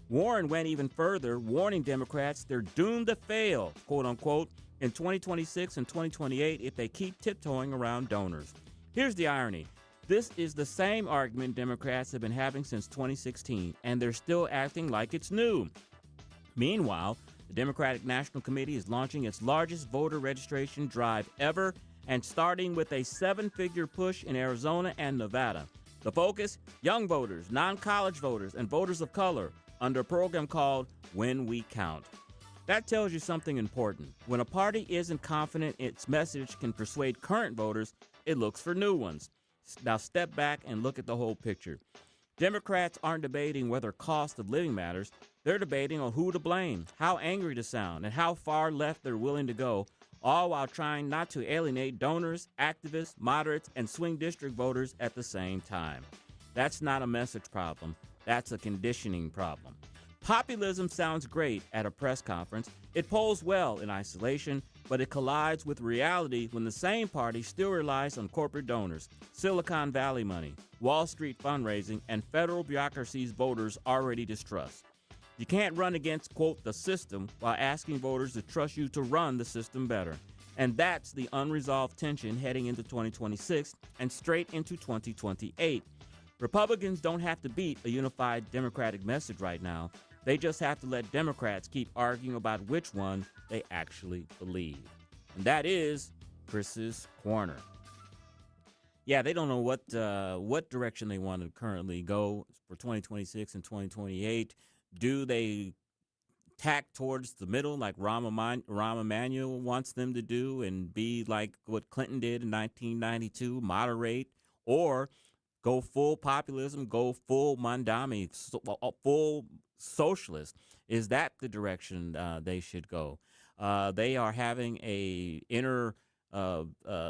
Warren went even further, warning Democrats they're doomed to fail, quote unquote, in 2026 and 2028 if they keep tiptoeing around donors. Here's the irony. This is the same argument Democrats have been having since 2016, and they're still acting like it's new. Meanwhile, the Democratic National Committee is launching its largest voter registration drive ever and starting with a 7-figure push in Arizona and Nevada. The focus? Young voters, non-college voters, and voters of color under a program called When We Count. That tells you something important. When a party isn't confident its message can persuade current voters, it looks for new ones. Now step back and look at the whole picture. Democrats aren't debating whether cost of living matters. They're debating on who to blame, how angry to sound, and how far left they're willing to go, all while trying not to alienate donors, activists, moderates, and swing district voters at the same time. That's not a message problem. That's a conditioning problem. Populism sounds great at a press conference. It polls well in isolation, but it collides with reality when the same party still relies on corporate donors, Silicon Valley money, Wall Street fundraising, and federal bureaucracies voters already distrust. You can't run against, quote, the system while asking voters to trust you to run the system better. And that's the unresolved tension heading into 2026 and straight into 2028. Republicans don't have to beat a unified Democratic message right now. They just have to let Democrats keep arguing about which one they actually believe. And that is Chris's Corner. Yeah, they don't know what direction they want to currently go for 2026 and 2028. Do they tack towards the middle like Rahm Emanuel wants them to do and be like what Clinton did in 1992, moderate, or go full populism, go full Mandami, full socialist? Is that the direction they should go? They are having a inner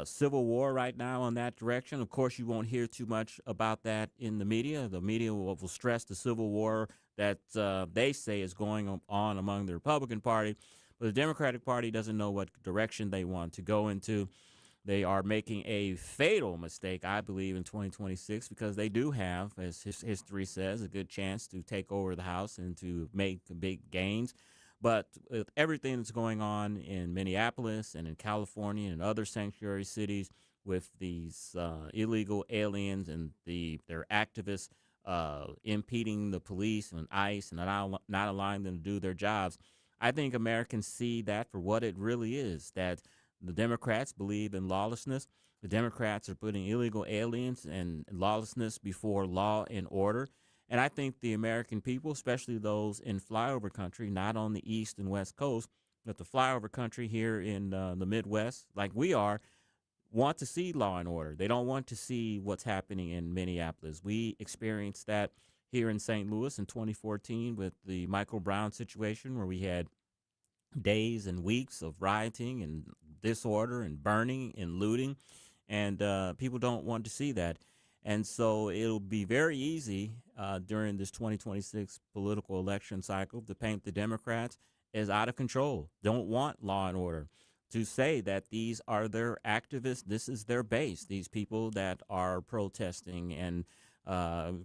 civil war right now in that direction. Of course, you won't hear too much about that in the media. The media will stress the civil war that they say is going on among the Republican Party. But the Democratic Party doesn't know what direction they want to go into. They are making a fatal mistake, I believe, in 2026 because they do have, as history says, a good chance to take over the House and to make big gains. But with everything that's going on in Minneapolis and in California and other sanctuary cities with these illegal aliens and their activists impeding the police and ICE and not allowing them to do their jobs, I think Americans see that for what it really is, that the Democrats believe in lawlessness. The Democrats are putting illegal aliens and lawlessness before law and order. And I think the American people, especially those in flyover country, not on the East and West Coast, but the flyover country here in the Midwest, like we are, want to see law and order. They don't want to see what's happening in Minneapolis. We experienced that here in St. Louis in 2014 with the Michael Brown situation where we had days and weeks of rioting and disorder and burning and looting, and people don't want to see that. And so it'll be very easy during this 2026 political election cycle to paint the Democrats as out of control, don't want law and order, to say that these are their activists, this is their base, these people that are protesting and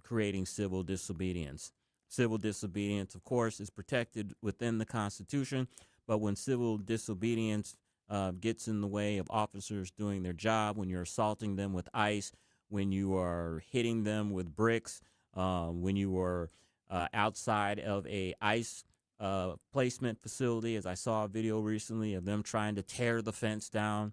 creating civil disobedience. Civil disobedience, of course, is protected within the Constitution, but when civil disobedience gets in the way of officers doing their job, when you're assaulting them with ice, when you are hitting them with bricks, when you are outside of a ICE placement facility, as I saw a video recently of them trying to tear the fence down,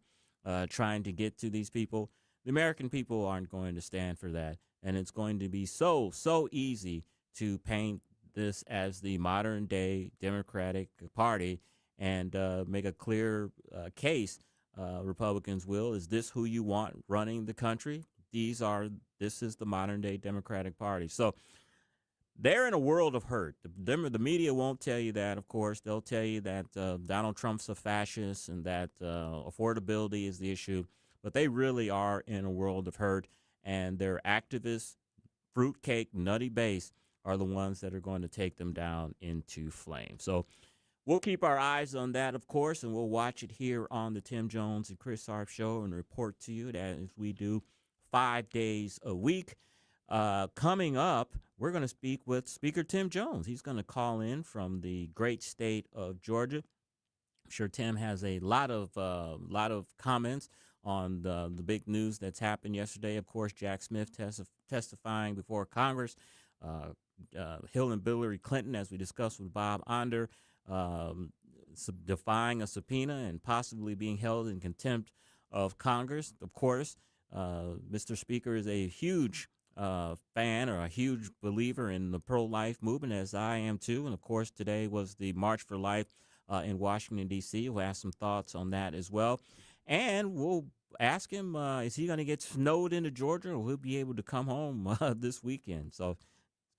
trying to get to these people. The American people aren't going to stand for that. And it's going to be so easy to paint this as the modern day Democratic Party and make a clear case. Republicans will. Is this who you want running the country? This is the modern day Democratic Party. So they're in a world of hurt. The media won't tell you that, of course. They'll tell you that Donald Trump's a fascist and that affordability is the issue. But they really are in a world of hurt, and their activists, fruitcake, nutty base are the ones that are going to take them down into flames. So we'll keep our eyes on that, of course, and we'll watch it here on the Tim Jones and Chris Arps Show and report to you that as we do 5 days a week. Coming up, we're going to speak with Speaker Tim Jones. He's going to call in from the great state of Georgia. I'm sure Tim has a lot of comments on the big news that's happened yesterday. Of course, Jack Smith testifying before Congress. Hillary Clinton, as we discussed with Bob Onder, defying a subpoena and possibly being held in contempt of Congress. Of course, Mr. Speaker is a huge fan or a huge believer in the pro-life movement, as I am too. And of course, today was the March for Life in Washington, D.C. We'll have some thoughts on that as well. And we'll ask him, is he going to get snowed into Georgia, or will he be able to come home this weekend? So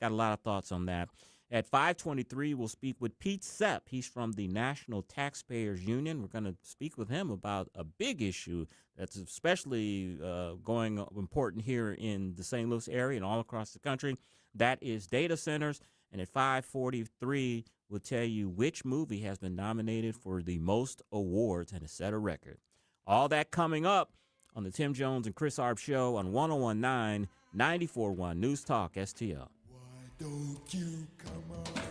got a lot of thoughts on that. At 5:23, we'll speak with Pete Sepp. He's from the National Taxpayers Union. We're going to speak with him about a big issue that's especially going important here in the St. Louis area and all across the country. That is data centers. And at 5:43, we'll tell you which movie has been nominated for the most awards and has set a record. All that coming up on the Tim Jones and Chris Arps Show on 101.9, 94.1 News Talk STL.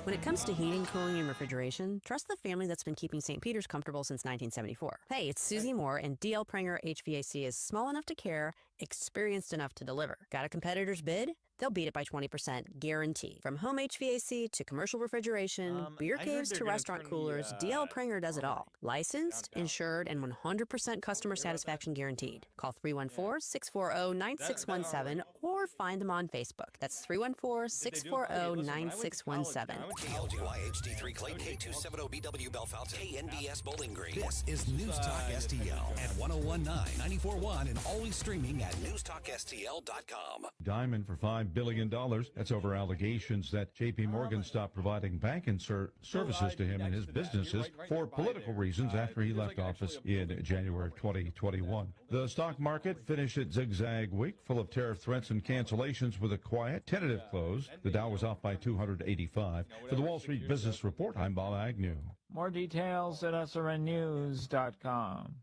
When it comes to heating, cooling, and refrigeration, trust the family that's been keeping St. Peter's comfortable since 1974. Hey, it's Susie Moore, and D.L. Pranger HVAC is small enough to care, experienced enough to deliver. Got a competitor's bid? They'll beat it by 20%, guaranteed. From home HVAC to commercial refrigeration, beer caves to restaurant coolers, D.L. Pranger does it all. Licensed, insured, and 100% customer satisfaction guaranteed. Call 314-640-9617 or find them on Facebook. That's 314-640-9617. KLGY HD3 Clayton, K270BW Bellefonte, KNBS Bowling Green. This is News Talk STL at 101.9, 94.1, and always streaming at newstalkstl.com. Diamond for $5 billion. That's over allegations that J.P. Morgan stopped providing banking services to him and his businesses for political reasons after he left office in January of 2021. The stock market finished its zigzag week full of tariff threats and cancellations with a quiet, tentative close. The Dow was off by 285. For the Wall Street Business Report, I'm Bob Agnew. More details at srnnews.com.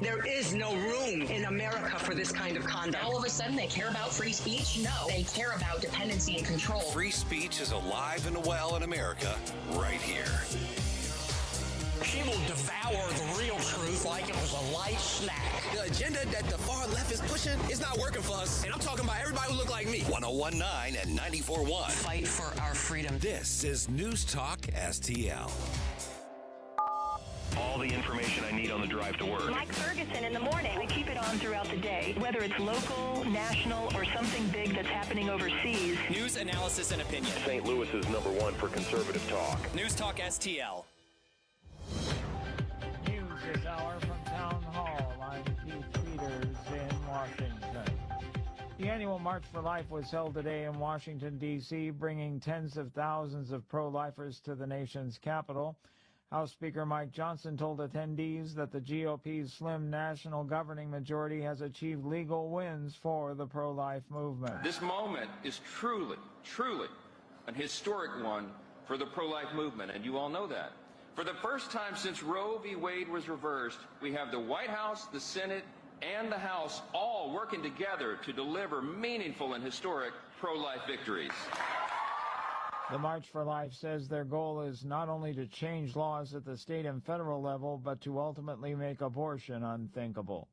There is no room in America for this kind of conduct. All of a sudden, they care about free speech? No. They care about dependency and control. Free speech is alive and well in America right here. She will devour the real truth like it was a light snack. The agenda that the far left is pushing is not working for us. And I'm talking about everybody who look like me. 101.9 and 94.1. Fight for our freedom. This is News Talk STL. All the information I need on the drive to work. Mike Ferguson in the morning. I keep it on throughout the day, whether it's local, national, or something big that's happening overseas. News, analysis, and opinion. St. Louis is #1 for conservative talk. News Talk STL. News this hour from Town Hall. I'm Keith Peters in Washington. The annual March for Life was held today in Washington, D.C., bringing tens of thousands of pro-lifers to the nation's capital. House Speaker Mike Johnson told attendees that the GOP's slim national governing majority has achieved legal wins for the pro-life movement. This moment is truly an historic one for the pro-life movement, and you all know that. For the first time since Roe v. Wade was reversed, we have the White House, the Senate, and the House all working together to deliver meaningful and historic pro-life victories. The March for Life says their goal is not only to change laws at the state and federal level, but to ultimately make abortion unthinkable.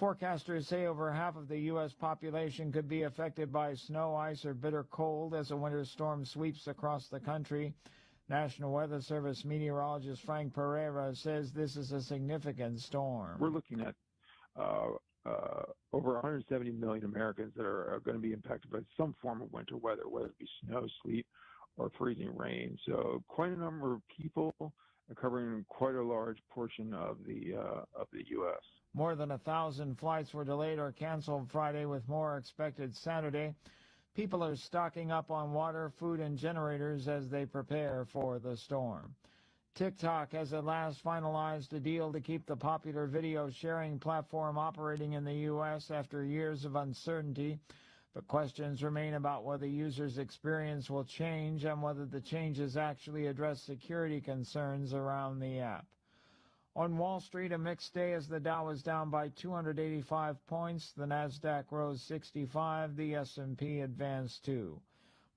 Forecasters say over half of the U.S. population could be affected by snow, ice, or bitter cold as a winter storm sweeps across the country. National Weather Service meteorologist Frank Pereira says this is a significant storm. We're looking at over 170 million Americans that are going to be impacted by some form of winter weather, whether it be snow, sleet, or freezing rain. So quite a number of people covering quite a large portion of the U.S. More than 1,000 flights were delayed or canceled Friday, with more expected Saturday. People are stocking up on water, food, and generators as they prepare for the storm. TikTok has at last finalized a deal to keep the popular video sharing platform operating in the U.S. after years of uncertainty, but questions remain about whether users' experience will change and whether the changes actually address security concerns around the app. On Wall Street, a mixed day as the Dow was down by 285 points, the Nasdaq rose 65, the S&P advanced 2.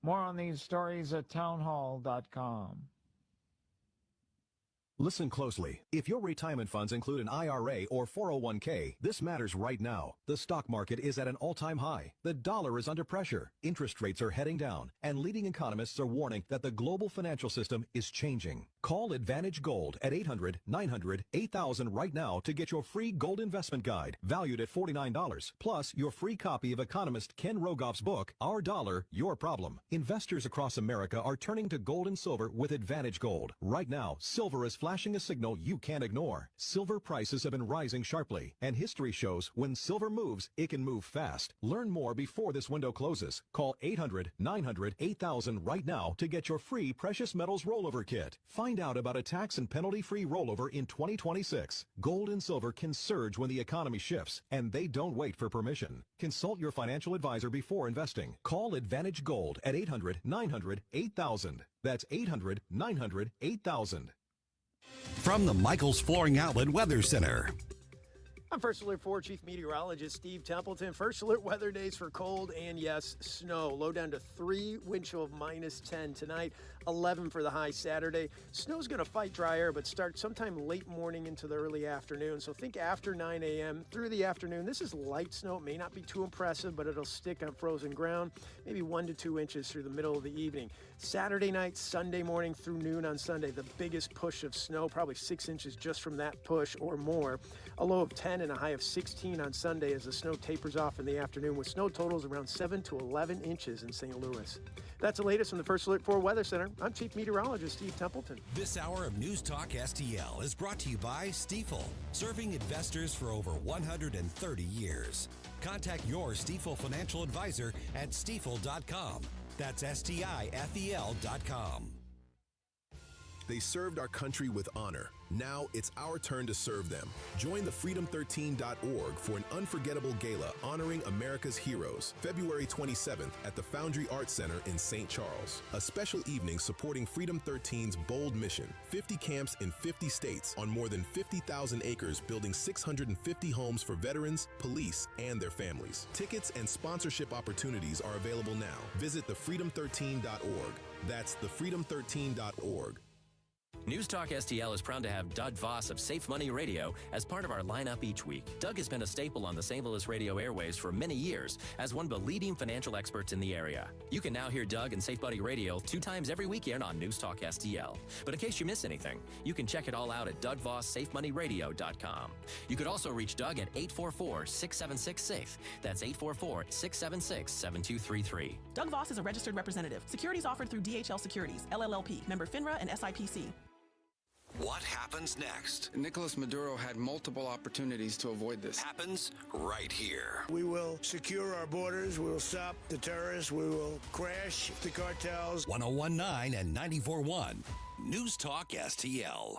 More on these stories at townhall.com. Listen closely. If your retirement funds include an IRA or 401k, this matters right now. The stock market is at an all-time high. The dollar is under pressure. Interest rates are heading down, and leading economists are warning that the global financial system is changing. Call Advantage Gold at 800-900-8000 right now to get your free gold investment guide, valued at $49, plus your free copy of economist Ken Rogoff's book, Our Dollar, Your Problem. Investors across America are turning to gold and silver with Advantage Gold. Right now, silver is flashing a signal you can't ignore. Silver prices have been rising sharply, and history shows when silver moves, it can move fast. Learn more before this window closes. Call 800-900-8000 right now to get your free precious metals rollover kit. Find out about a tax and penalty-free rollover in 2026. Gold and silver can surge when the economy shifts, and they don't wait for permission. Consult your financial advisor before investing. Call Advantage Gold at 800-900-8000. That's 800-900-8000. From the Michaels Flooring Outlet Weather Center. I'm First Alert 4 Chief Meteorologist Steve Templeton. First Alert weather days for cold and, yes, snow. Low down to 3, wind chill of -10 tonight, 11 for the high Saturday. Snow's going to fight dry air, but start sometime late morning into the early afternoon. So think after 9 a.m. through the afternoon. This is light snow. It may not be too impressive, but it'll stick on frozen ground, maybe 1 to 2 inches through the middle of the evening. Saturday night, Sunday morning through noon on Sunday, the biggest push of snow, probably 6 inches just from that push or more. A low of 10 and a high of 16 on Sunday as the snow tapers off in the afternoon, with snow totals around 7 to 11 inches in St. Louis. That's the latest from the First Alert 4 Weather Center. I'm Chief Meteorologist Steve Templeton. This hour of News Talk STL is brought to you by Stifel, serving investors for over 130 years. Contact your Stifel financial advisor at stifel.com. That's STIFEL.com. They served our country with honor. Now it's our turn to serve them. Join the freedom13.org for an unforgettable gala honoring America's heroes, February 27th at the Foundry Arts Center in St. Charles. A special evening supporting Freedom 13's bold mission. 50 camps in 50 states on more than 50,000 acres, building 650 homes for veterans, police, and their families. Tickets and sponsorship opportunities are available now. Visit thefreedom13.org. That's thefreedom13.org. News Talk STL is proud to have Doug Voss of Safe Money Radio as part of our lineup each week. Doug has been a staple on the St. Louis radio airwaves for many years as one of the leading financial experts in the area. You can now hear Doug and Safe Money Radio 2 times every weekend on News Talk STL. But in case you miss anything, you can check it all out at DougVossSafeMoneyRadio.com. You could also reach Doug at 844-676-SAFE. That's 844-676-7233. Doug Voss is a registered representative. Securities offered through DHL Securities, LLLP, member FINRA and SIPC. What happens next? Nicolas Maduro had multiple opportunities to avoid this. Happens right here. We will secure our borders. We will stop the terrorists. We will crash the cartels. 101.9 and 94.1. News Talk STL.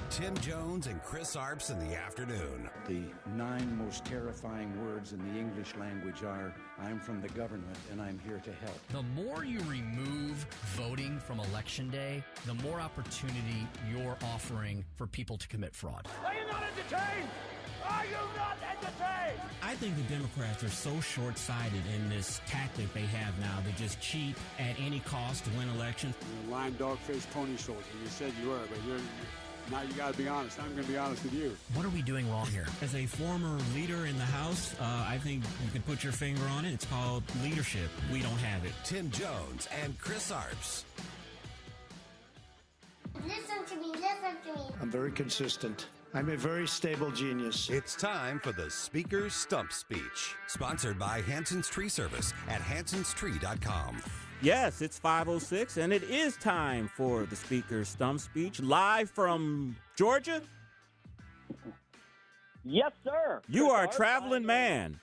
Tim Jones and Chris Arps in the afternoon. The 9 most terrifying words in the English language are, I'm from the government and I'm here to help. The more you remove voting from Election Day, the more opportunity you're offering for people to commit fraud. Are you not entertained? Are you not entertained? I think the Democrats are so short-sighted in this tactic they have now to just cheat at any cost to win elections. You're a lying dog-faced pony soldier. You said you were, but now you got to be honest. I'm going to be honest with you. What are we doing wrong here? As a former leader in the House, I think you can put your finger on it. It's called leadership. We don't have it. Tim Jones and Chris Arps. Listen to me, listen to me. I'm very consistent. I'm a very stable genius. It's time for the Speaker's Stump Speech, sponsored by Hanson's Tree Service at hansonstree.com. Yes, it's 5:06, and it is time for the Speaker's Stump Speech, live from Georgia. Yes, sir. You are a traveling man.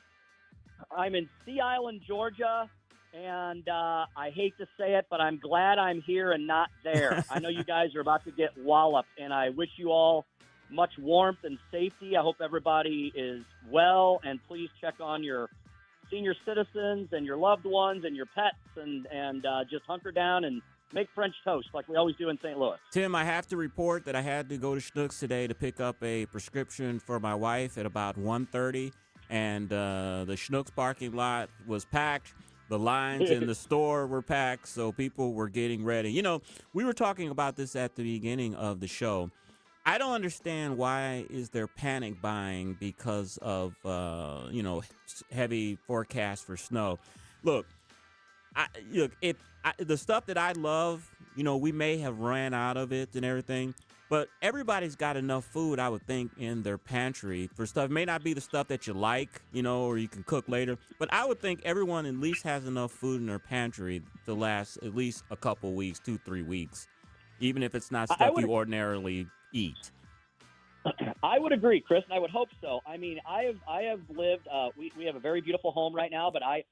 I'm in Sea Island, Georgia, and I hate to say it, but I'm glad I'm here and not there. I know you guys are about to get walloped, and I wish you all much warmth and safety. I hope everybody is well, and please check on your senior citizens and your loved ones and your pets, and just hunker down and make French toast like we always do in St. Louis. Tim, I have to report that I had to go to Schnucks today to pick up a prescription for my wife at about 1:30, and the Schnucks parking lot was packed. The lines in the store were packed, so people were getting ready. You know, we were talking about this at the beginning of the show. I don't understand why is there panic buying because of, heavy forecast for snow. Look, the stuff that I love, we may have ran out of it and everything, but everybody's got enough food, I would think, in their pantry for stuff. It may not be the stuff that you like, or you can cook later, but I would think everyone at least has enough food in their pantry to last at least a couple weeks, 2-3 weeks, even if it's not stuff you ordinarily eat. I would agree, Chris, and I would hope so. I mean, I have lived. We have a very beautiful home right now, but I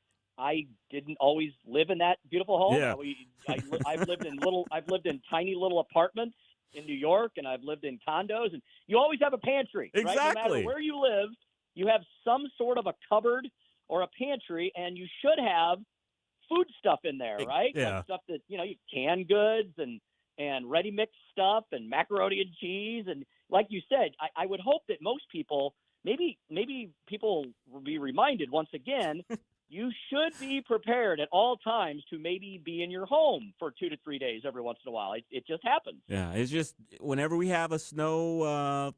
didn't always live in that beautiful home. Yeah. I've lived in tiny little apartments in New York, and I've lived in condos, and you always have a pantry. Exactly. Right? No matter where you live, you have some sort of a cupboard or a pantry, and you should have food stuff in there, right? Yeah. Like stuff that canned goods and ready mixed stuff and macaroni and cheese, and like you said, I would hope that most people, maybe people will be reminded once again, you should be prepared at all times to maybe be in your home for 2 to 3 days every once in a while. It just happens. Yeah, it's just whenever we have a snow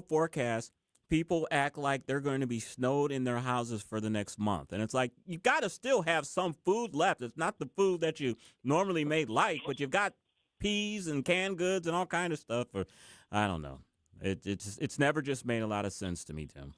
forecast, people act like they're going to be snowed in their houses for the next month. And it's like, you got to still have some food left. It's not the food that you normally may like, but you've got peas and canned goods and all kind of stuff. Or I don't know. It's never just made a lot of sense to me, Tim.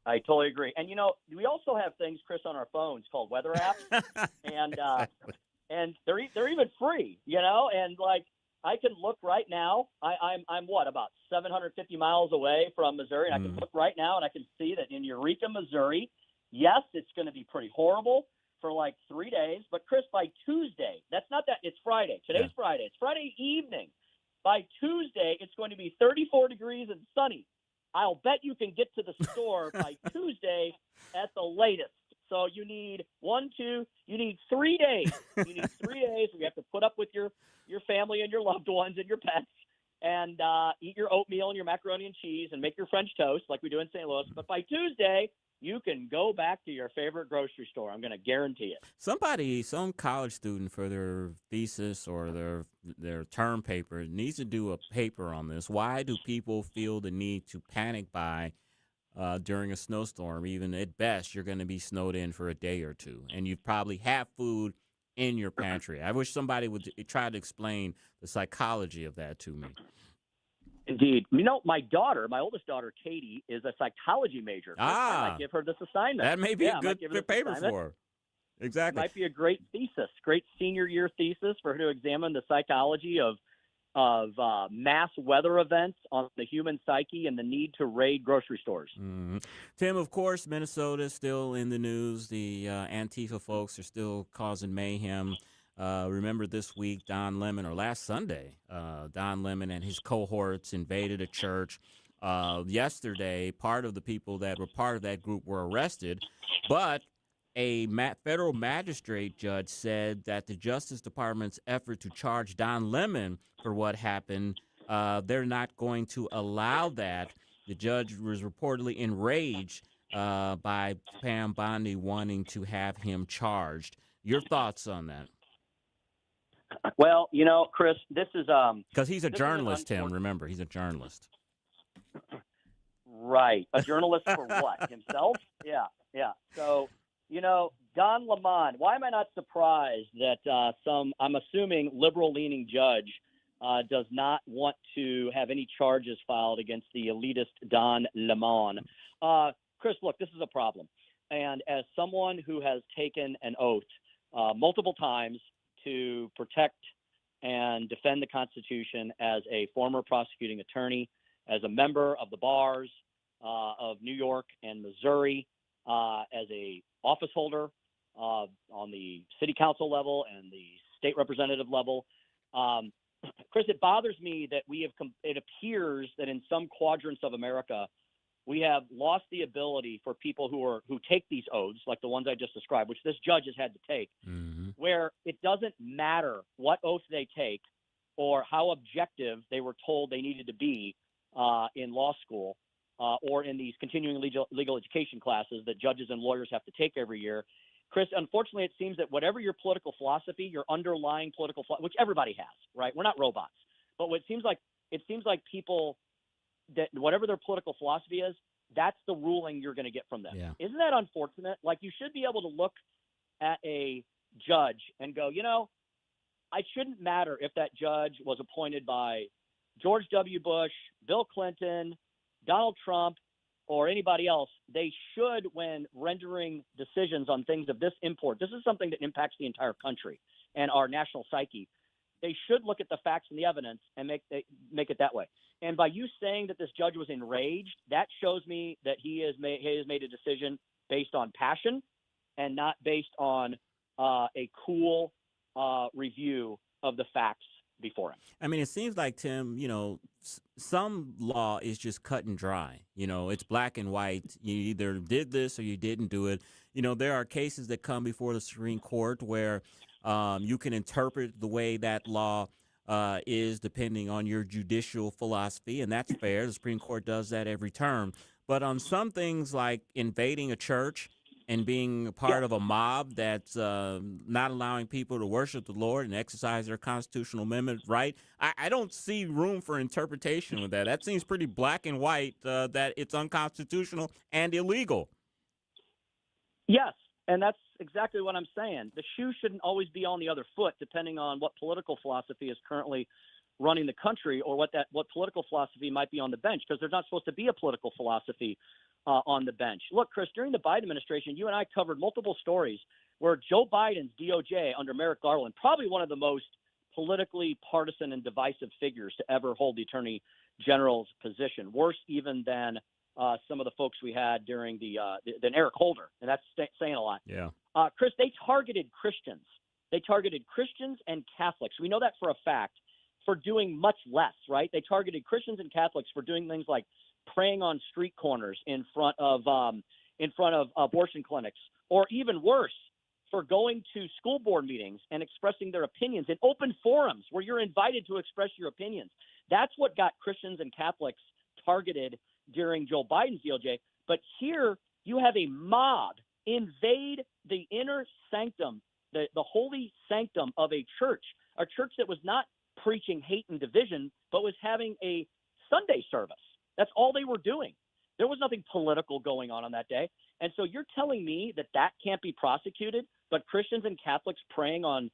I totally agree. And, we also have things, Chris, on our phones called weather apps. and they're even free, and like I can look right now. I'm about 750 miles away from Missouri, and I can look right now and I can see that in Eureka, Missouri, yes, it's going to be pretty horrible for like 3 days. But Chris, by Tuesday, it's Friday. Today's Friday. It's Friday evening. By Tuesday, it's going to be 34 degrees and sunny. I'll bet you can get to the store by Tuesday at the latest. So you need 3 days. You need 3 days. We have to put up with your family and your loved ones and your pets and eat your oatmeal and your macaroni and cheese and make your French toast like we do in St. Louis. But by Tuesday, you can go back to your favorite grocery store. I'm going to guarantee it. Some college student for their thesis or their term paper needs to do a paper on this. Why do people feel the need to panic buy during a snowstorm? Even at best, you're going to be snowed in for a day or two, and you probably have food in your pantry. I wish somebody would try to explain the psychology of that to me. Indeed. My oldest daughter, Katie, is a psychology major. I might give her this assignment. That may be a good paper for her. Exactly. It might be a great thesis, great senior year thesis for her to examine the psychology of mass weather events on the human psyche and the need to raid grocery stores. Mm-hmm. Tim, of course, Minnesota is still in the news. The Antifa folks are still causing mayhem. Remember this week, last Sunday, Don Lemon and his cohorts invaded a church. Yesterday, part of the people that were part of that group were arrested, but a federal magistrate judge said that the Justice Department's effort to charge Don Lemon for what happened, they're not going to allow that. The judge was reportedly enraged by Pam Bondi wanting to have him charged. Your thoughts on that? Well, Chris, this is because he's a journalist, Tim. Remember, he's a journalist. Right. A journalist for what? Himself? Yeah. So, Don Lemon, why am I not surprised that I'm assuming liberal-leaning judge does not want to have any charges filed against the elitist Don Lemon? Chris, look, this is a problem. And as someone who has taken an oath multiple times to protect and defend the Constitution as a former prosecuting attorney, as a member of the bars of New York and Missouri, as a office holder on the city council level and the state representative level. Chris, it bothers me that it appears that in some quadrants of America, we have lost the ability for people who take these oaths, like the ones I just described, which this judge has had to take, where it doesn't matter what oath they take or how objective they were told they needed to be in law school or in these continuing legal education classes that judges and lawyers have to take every year. Chris, unfortunately, it seems that whatever your political philosophy, your underlying political philosophy, which everybody has, right? We're not robots. But it seems like people that whatever their political philosophy is, that's the ruling you're going to get from them. Yeah. Isn't that unfortunate? Like, you should be able to look at a judge and go, I shouldn't matter if that judge was appointed by George W. Bush, Bill Clinton, Donald Trump, or anybody else. They should, when rendering decisions on things of this import, this is something that impacts the entire country and our national psyche. They should look at the facts and the evidence and make it that way. And by you saying that this judge was enraged, that shows me that he has made a decision based on passion and not based on a cool review of the facts before him. I mean, it seems like, Tim, some law is just cut and dry. It's black and white. You either did this or you didn't do it. There are cases that come before the Supreme Court where you can interpret the way that law is depending on your judicial philosophy, and that's fair. The Supreme Court does that every term. But on some things like invading a church and being a part of a mob that's not allowing people to worship the Lord and exercise their constitutional amendment right, I don't see room for interpretation with that. That seems pretty black and white that it's unconstitutional and illegal. Yes, and that's exactly what I'm saying. The shoe shouldn't always be on the other foot, depending on what political philosophy is currently running the country or what political philosophy might be on the bench, because there's not supposed to be a political philosophy on the bench. Look, Chris, during the Biden administration, you and I covered multiple stories where Joe Biden's DOJ under Merrick Garland, probably one of the most politically partisan and divisive figures to ever hold the Attorney General's position, worse even than some of the folks we had during than Eric Holder, and that's saying a lot. Yeah. Chris, they targeted Christians. They targeted Christians and Catholics. We know that for a fact, for doing much less, right? They targeted Christians and Catholics for doing things like praying on street corners in front of abortion clinics, or even worse, for going to school board meetings and expressing their opinions in open forums where you're invited to express your opinions. That's what got Christians and Catholics targeted during Joe Biden's DOJ. But here, You have a mob invade the inner sanctum, the holy sanctum of a church that was not preaching hate and division, but was having a Sunday service. That's all they were doing. There was nothing political going on that day. And so you're telling me that can't be prosecuted, but Christians and Catholics praying on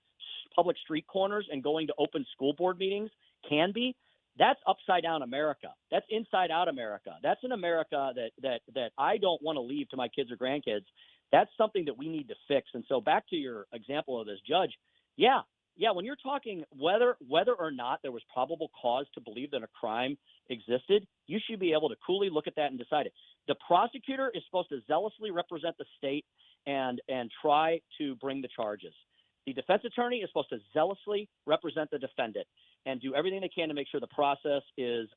public street corners and going to open school board meetings can be? That's upside down America. That's inside out America. That's an America that I don't want to leave to my kids or grandkids. That's something that we need to fix. And so back to your example of this judge, yeah, when you're talking whether or not there was probable cause to believe that a crime existed, you should be able to coolly look at that and decide it. The prosecutor is supposed to zealously represent the state and try to bring the charges. The defense attorney is supposed to zealously represent the defendant and do everything they can to make sure the process is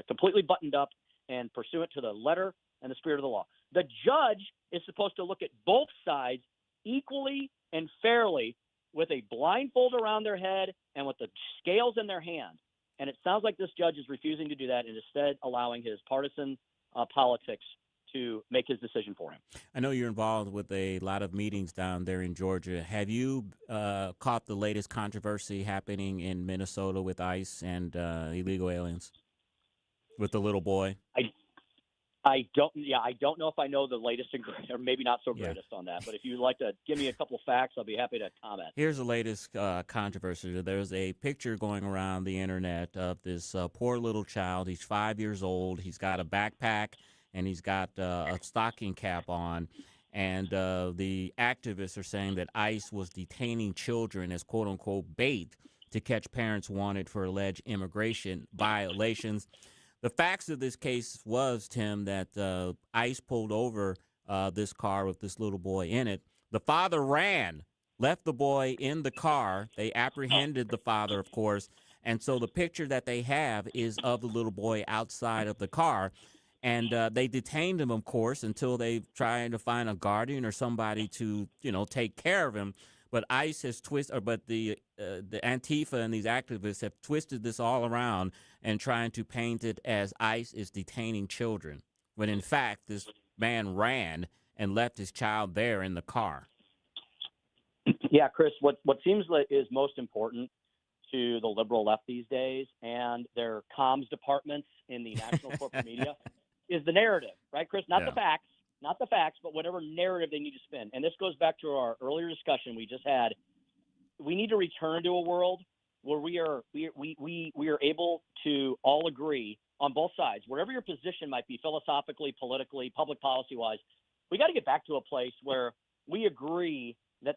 completely buttoned up and pursuant to the letter and the spirit of the law. The judge is supposed to look at both sides equally and fairly with a blindfold around their head and with the scales in their hand. And it sounds like this judge is refusing to do that and instead allowing his partisan politics to make his decision for him. I know you're involved with a lot of meetings down there in Georgia. Have you caught the latest controversy happening in Minnesota with ICE and illegal aliens with the little boy? I don't know if I know the latest and or maybe not so greatest on that. But if you'd like to give me a couple of facts, I'll be happy to comment. Here's the latest controversy. There's a picture going around the internet of this poor little child. He's 5 years old. He's got a backpack and he's got a stocking cap on. And the activists are saying that ICE was detaining children as quote unquote bait to catch parents wanted for alleged immigration violations. The facts of this case was, Tim, that ICE pulled over this car with this little boy in it. The father ran, left the boy in the car. They apprehended the father, of course. And so the picture that they have is of the little boy outside of the car. And they detained him, of course, until they tried to find a guardian or somebody to, take care of him. But ICE has the Antifa and these activists have twisted this all around and trying to paint it as ICE is detaining children, when in fact this man ran and left his child there in the car. Yeah, Chris, what seems like is most important to the liberal left these days and their comms departments in the national corporate media is the narrative, right, Chris? Not the facts, but whatever narrative they need to spin. And this goes back to our earlier discussion we just had. We need to return to a world where we are able to all agree on both sides, wherever your position might be, philosophically, politically, public policy wise. We got to get back to a place where we agree that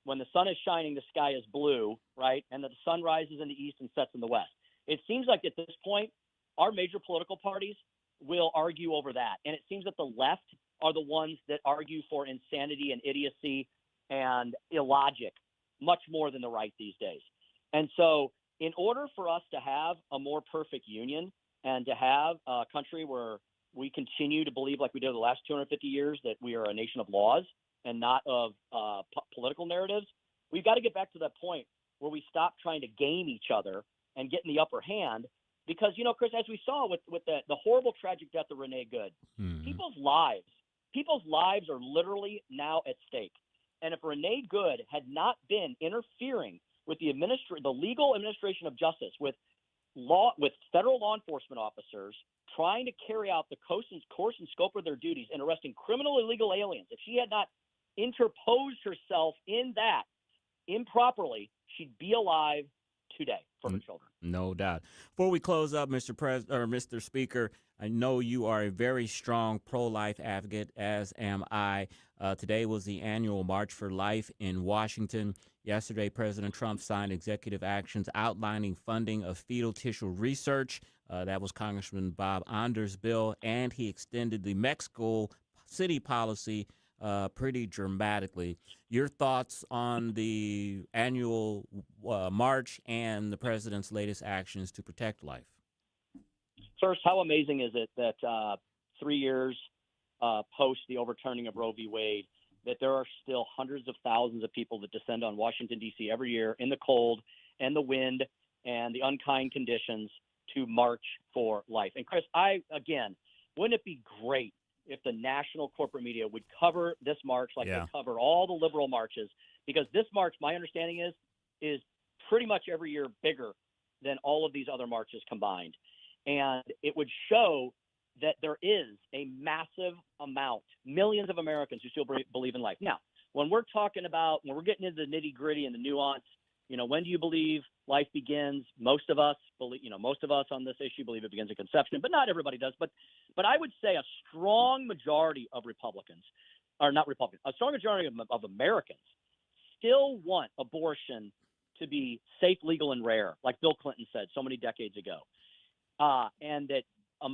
when the sun is shining, the sky is blue, right? And that the sun rises in the east and sets in the west. It seems like at this point, our major political parties will argue over that. And it seems that the left are the ones that argue for insanity and idiocy and illogic much more than the right these days. And so in order for us to have a more perfect union and to have a country where we continue to believe, like we did the last 250 years, that we are a nation of laws and not of political narratives, we've got to get back to that point where we stop trying to game each other and get in the upper hand. Because, Chris, as we saw with the horrible, tragic death of Renee Good, people's lives are literally now at stake. And if Renee Good had not been interfering with the legal administration of justice, with federal law enforcement officers trying to carry out the course and scope of their duties and arresting criminal illegal aliens, if she had not interposed herself in that improperly, she'd be alive today for her children. No doubt. Before we close up, Mr. Speaker, I know you are a very strong pro-life advocate, as am I. Today was the annual March for Life in Washington. Yesterday, President Trump signed executive actions outlining funding of fetal tissue research. That was Congressman Bob Onder's bill, and he extended the Mexico City policy pretty dramatically. Your thoughts on the annual march and the president's latest actions to protect life? First, how amazing is it that 3 years post the overturning of Roe v. Wade, that there are still hundreds of thousands of people that descend on Washington, D.C. every year in the cold and the wind and the unkind conditions to march for life. And Chris, wouldn't it be great if the national corporate media would cover this march like Yeah. they cover all the liberal marches, because this march, my understanding is pretty much every year bigger than all of these other marches combined. And it would show that there is a massive amount, millions of Americans who still believe in life. Now, when we're getting into the nitty gritty and the nuance, when do you believe life begins? Most of us on this issue believe it begins at conception, but not everybody does. But I would say a strong majority of Republicans, or not Republicans, a strong majority of Americans still want abortion to be safe, legal, and rare, like Bill Clinton said so many decades ago. And that a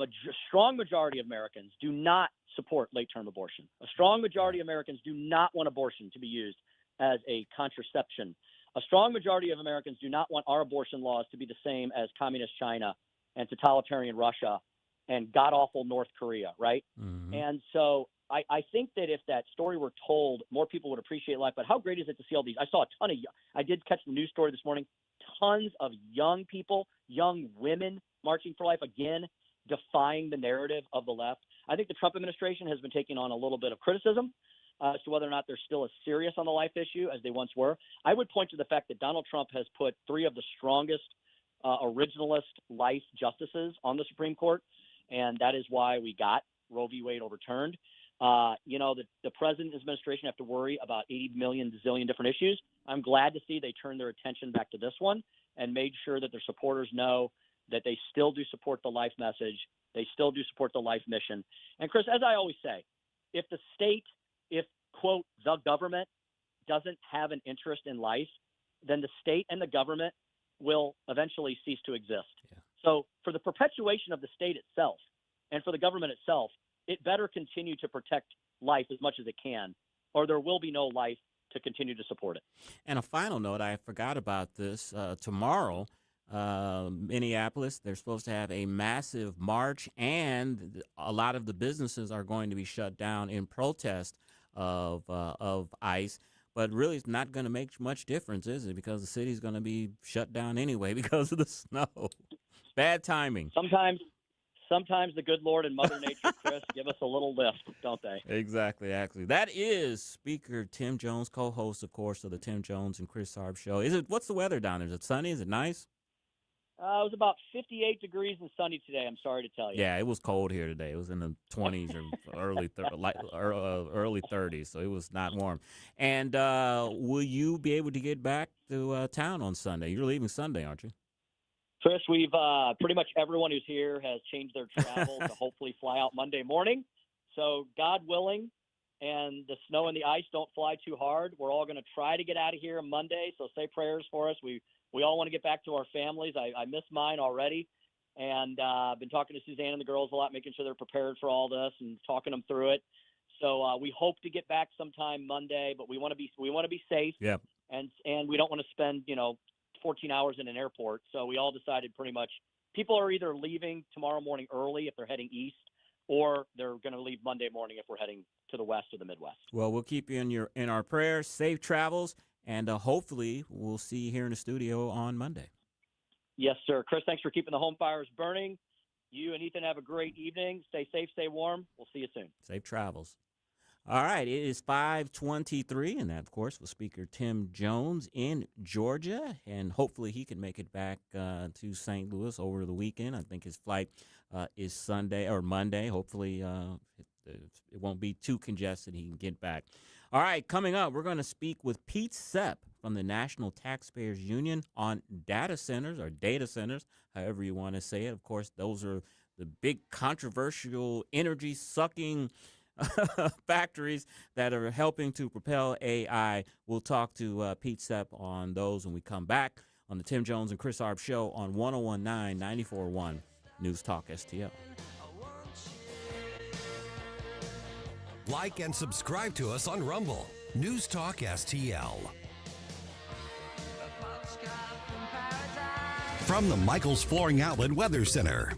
strong majority of Americans do not support late-term abortion. A strong majority of Americans do not want abortion to be used as a contraception. A strong majority of Americans do not want our abortion laws to be the same as communist China and totalitarian Russia and god-awful North Korea, right? Mm-hmm. And so I think that if that story were told, more people would appreciate life. But how great is it to see all these? I did catch the news story this morning, tons of young people, young women marching for life, again, defying the narrative of the left. I think the Trump administration has been taking on a little bit of criticism as to whether or not they're still as serious on the life issue as they once were. I would point to the fact that Donald Trump has put 3 of the strongest originalist life justices on the Supreme Court, and that is why we got Roe v. Wade overturned. The president and his administration have to worry about 80 million zillion different issues. I'm glad to see they turned their attention back to this one and made sure that their supporters know that they still do support the life message. They still do support the life mission. And Chris, as I always say, if the state, quote, the government doesn't have an interest in life, then the state and the government will eventually cease to exist. Yeah. So for the perpetuation of the state itself and for the government itself, it better continue to protect life as much as it can, or there will be no life to continue to support it. And a final note, I forgot about this. Tomorrow, Minneapolis, they're supposed to have a massive march, and a lot of the businesses are going to be shut down in protest of ICE. But really, it's not going to make much difference, is it? Because the city's going to be shut down anyway because of the snow. Bad timing. Sometimes the good Lord and Mother Nature, Chris, give us a little lift, don't they? Exactly. That is Speaker Tim Jones, co-host, of course, of the Tim Jones and Chris Arps show. What's the weather down there? Is it sunny? Is it nice? It was about 58 degrees and sunny today, I'm sorry to tell you. Yeah, it was cold here today. It was in the 20s or early 30s, so it was not warm. And will you be able to get back to town on Sunday? You're leaving Sunday, aren't you? Chris, we've pretty much everyone who's here has changed their travel to hopefully fly out Monday morning. So God willing, and the snow and the ice don't fly too hard, we're all going to try to get out of here Monday. So say prayers for us. We all want to get back to our families. I miss mine already. And I've been talking to Suzanne and the girls a lot, making sure they're prepared for all this and talking them through it. So we hope to get back sometime Monday, but we want to be safe. Yeah. And we don't want to spend, 14 hours in an airport. So we all decided pretty much people are either leaving tomorrow morning early if they're heading east, or they're going to leave Monday morning if we're heading to the west or the Midwest. Well, we'll keep you in our prayers. Safe travels, and hopefully we'll see you here in the studio on Monday. Yes, sir. Chris, thanks for keeping the home fires burning. You and Ethan have a great evening. Stay safe, stay warm. We'll see you soon. Safe travels. All right, it is 5:23, and that, of course, was Speaker Tim Jones in Georgia, and hopefully he can make it back to St. Louis over the weekend. I think his flight is Sunday or Monday. Hopefully it won't be too congested. He can get back. All right, coming up, we're going to speak with Pete Sepp from the National Taxpayers Union on data centers, however you want to say it. Of course, those are the big controversial energy-sucking factories that are helping to propel AI. We'll talk to Pete Sepp on those when we come back on the Tim Jones and Chris Arps show on 101.9 94.1 News Talk STL. Like and subscribe to us on Rumble. News Talk STL. From the Michaels Flooring Outlet Weather Center.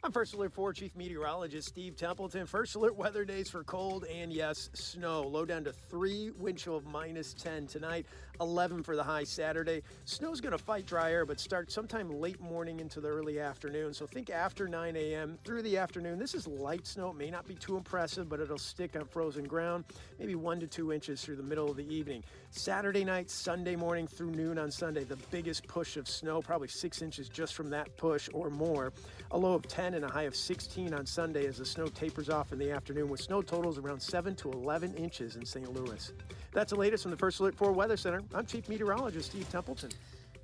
I'm First Alert 4 Chief Meteorologist Steve Templeton. First Alert weather days for cold and, yes, snow. Low down to 3, wind chill of -10 tonight, 11 for the high Saturday. Snow's going to fight dry air, but start sometime late morning into the early afternoon. So think after 9 a.m. through the afternoon. This is light snow. It may not be too impressive, but it'll stick on frozen ground, maybe 1 to 2 inches through the middle of the evening. Saturday night, Sunday morning through noon on Sunday, the biggest push of snow, probably 6 inches just from that push or more. A low of 10 and a high of 16 on Sunday as the snow tapers off in the afternoon with snow totals around 7 to 11 inches in St. Louis. That's the latest from the First Alert 4 Weather Center. I'm Chief Meteorologist Steve Templeton.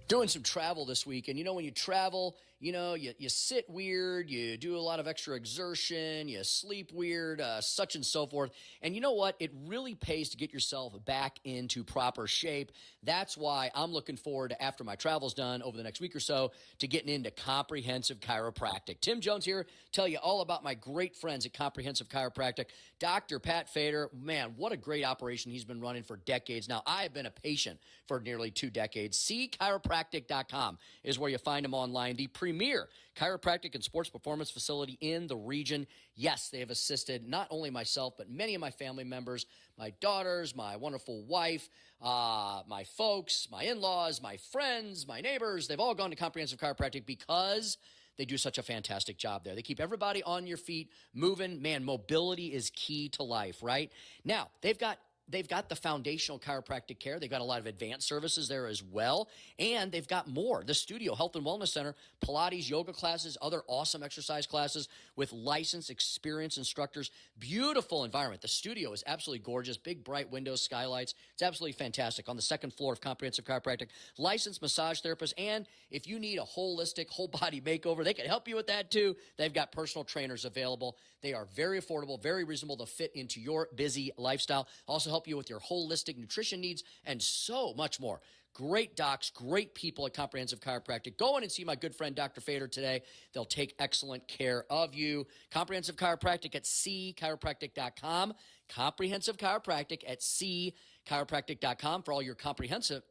Doing some travel this week, and when you travel, you sit weird, you do a lot of extra exertion, you sleep weird, such and so forth. And you know what? It really pays to get yourself back into proper shape. That's why I'm looking forward to, after my travel's done over the next week or so, to getting into Comprehensive Chiropractic. Tim Jones here, tell you all about my great friends at Comprehensive Chiropractic. Dr. Pat Fader, man, what a great operation he's been running for decades now. I have been a patient for nearly 2 decades. Chiropractic.com is where you find them online. The premier chiropractic and sports performance facility in the region. Yes, they have assisted not only myself, but many of my family members, my daughters, my wonderful wife, my folks, my in-laws, my friends, my neighbors. They've all gone to Comprehensive Chiropractic because they do such a fantastic job there. They keep everybody on your feet, moving. Man, mobility is key to life, right? Now, they've got the foundational chiropractic care. They've got a lot of advanced services there as well. And they've got more. The Studio Health and Wellness Center, Pilates, yoga classes, other awesome exercise classes with licensed, experienced instructors. Beautiful environment. The studio is absolutely gorgeous. Big, bright windows, skylights. It's absolutely fantastic. On the second floor of Comprehensive Chiropractic, licensed massage therapists. And if you need a holistic, whole-body makeover, they can help you with that too. They've got personal trainers available. They are very affordable, very reasonable to fit into your busy lifestyle. Also help you with your holistic nutrition needs and so much more. Great docs, great people at Comprehensive Chiropractic. Go in and see my good friend Dr. Fader today. They'll take excellent care of you. Comprehensive Chiropractic at cchiropractic.com. Comprehensive Chiropractic at cchiropractic.com for all your comprehensive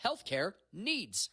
healthcare needs.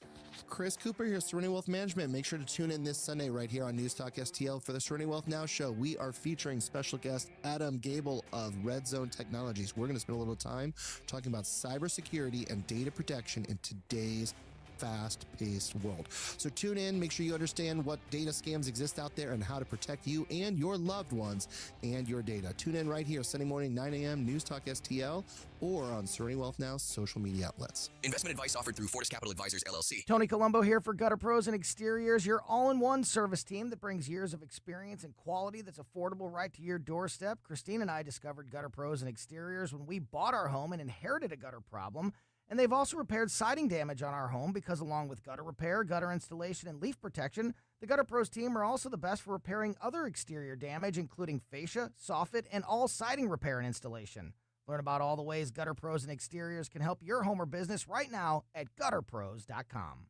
Chris Cooper here, Serenity Wealth Management. Make sure to tune in this Sunday right here on News Talk STL for the Serenity Wealth Now show. We are featuring special guest Adam Gable of Red Zone Technologies. We're going to spend a little time talking about cybersecurity and data protection in today's fast-paced world. So tune in, make sure you understand what data scams exist out there and how to protect you and your loved ones and your data. Tune in right here Sunday morning, 9 a.m., News Talk STL, or on Serenity Wealth Now's social media outlets. Investment advice offered through Fortis Capital Advisors, LLC. Tony Colombo here for Gutter Pros and Exteriors, your all-in-one service team that brings years of experience and quality that's affordable right to your doorstep. Christine and I discovered Gutter Pros and Exteriors when we bought our home and inherited a gutter problem. And they've also repaired siding damage on our home because along with gutter repair, gutter installation, and leaf protection, the Gutter Pros team are also the best for repairing other exterior damage, including fascia, soffit, and all siding repair and installation. Learn about all the ways Gutter Pros and Exteriors can help your home or business right now at gutterpros.com.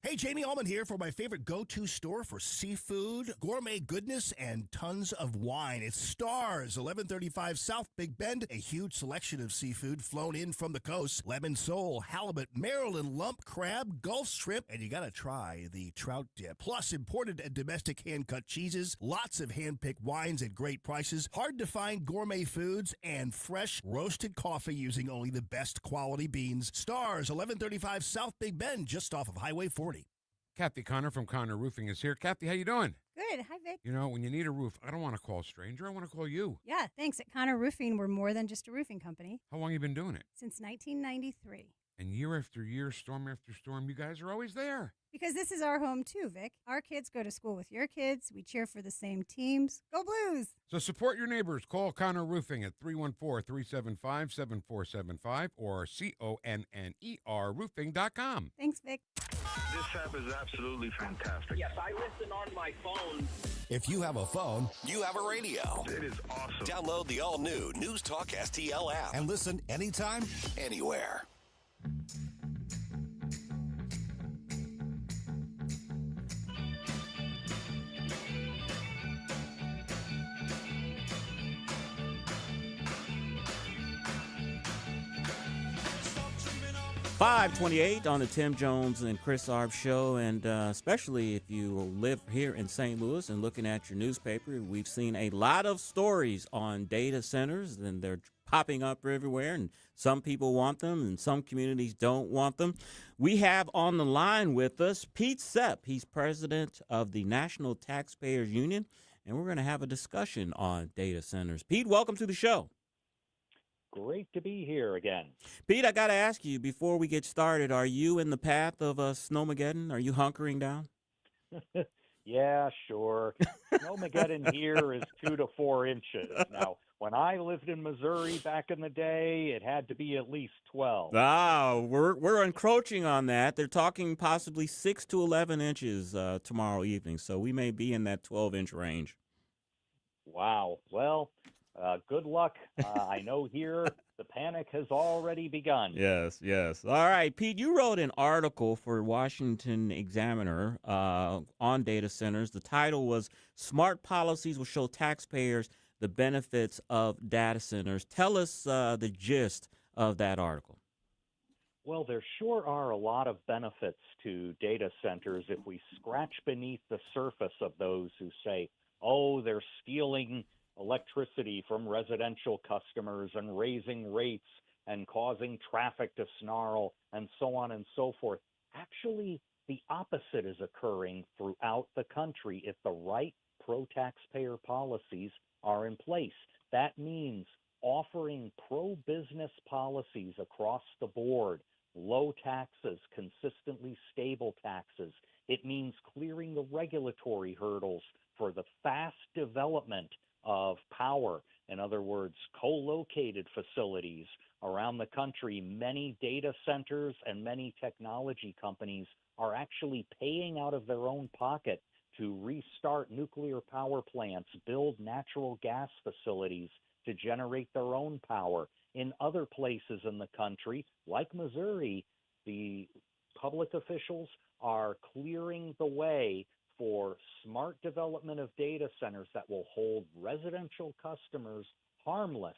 Hey, Jamie Allman here for my favorite go-to store for seafood, gourmet goodness, and tons of wine. It's Stars, 1135 South Big Bend. A huge selection of seafood flown in from the coast. Lemon sole, halibut, Maryland lump crab, Gulf shrimp, and you gotta try the trout dip. Plus, imported and domestic hand-cut cheeses, lots of hand-picked wines at great prices, hard-to-find gourmet foods, and fresh roasted coffee using only the best quality beans. Stars, 1135 South Big Bend, just off of Highway 40. Kathy Connor from Connor Roofing is here. Kathy, how you doing? Good. Hi, Vic. You know, when you need a roof, I don't want to call a stranger. I want to call you. Yeah, thanks. At Connor Roofing, we're more than just a roofing company. How long have you been doing it? Since 1993. And year after year, storm after storm, you guys are always there. Because this is our home, too, Vic. Our kids go to school with your kids. We cheer for the same teams. Go Blues! So support your neighbors. Call Connor Roofing at 314-375-7475 or CONNER roofing.com. Thanks, Vic. This app is absolutely fantastic. Yes, I listen on my phone. If you have a phone, you have a radio. It is awesome. Download the all-new News Talk STL app and listen anytime, anywhere. 528 on the Tim Jones and Chris Arps show, and especially if you live here in St. Louis and looking at your newspaper, we've seen a lot of stories on data centers, and they're popping up everywhere, and some people want them, and some communities don't want them. We have on the line with us Pete Sepp. He's president of the National Taxpayers Union, and we're going to have a discussion on data centers. Pete, welcome to the show. Great to be here again. Pete, I got to ask you, before we get started, are you in the path of Snowmageddon? Are you hunkering down? Yeah, sure. Snowmageddon here is 2 to 4 inches. Now, when I lived in Missouri back in the day, it had to be at least 12. We're encroaching on that. They're talking possibly 6 to 11 inches tomorrow evening, so we may be in that 12-inch range. Wow. Well, good luck. I know here the panic has already begun. Yes. All right, Pete, you wrote an article for Washington Examiner on data centers. The title was "Smart Policies Will Show Taxpayers the Benefits of Data Centers." Tell us the gist of that article. Well, there sure are a lot of benefits to data centers if we scratch beneath the surface of those who say, oh, they're stealing electricity from residential customers and raising rates and causing traffic to snarl and so on and so forth. Actually, the opposite is occurring throughout the country if the right pro-taxpayer policies are in place. That means offering pro-business policies across the board, low taxes, consistently stable taxes. It means clearing the regulatory hurdles for the fast development of power. In other words, co-located facilities around the country. Many data centers and many technology companies are actually paying out of their own pocket to restart nuclear power plants, build natural gas facilities to generate their own power. In other places in the country, like Missouri, the public officials are clearing the way for smart development of data centers that will hold residential customers harmless.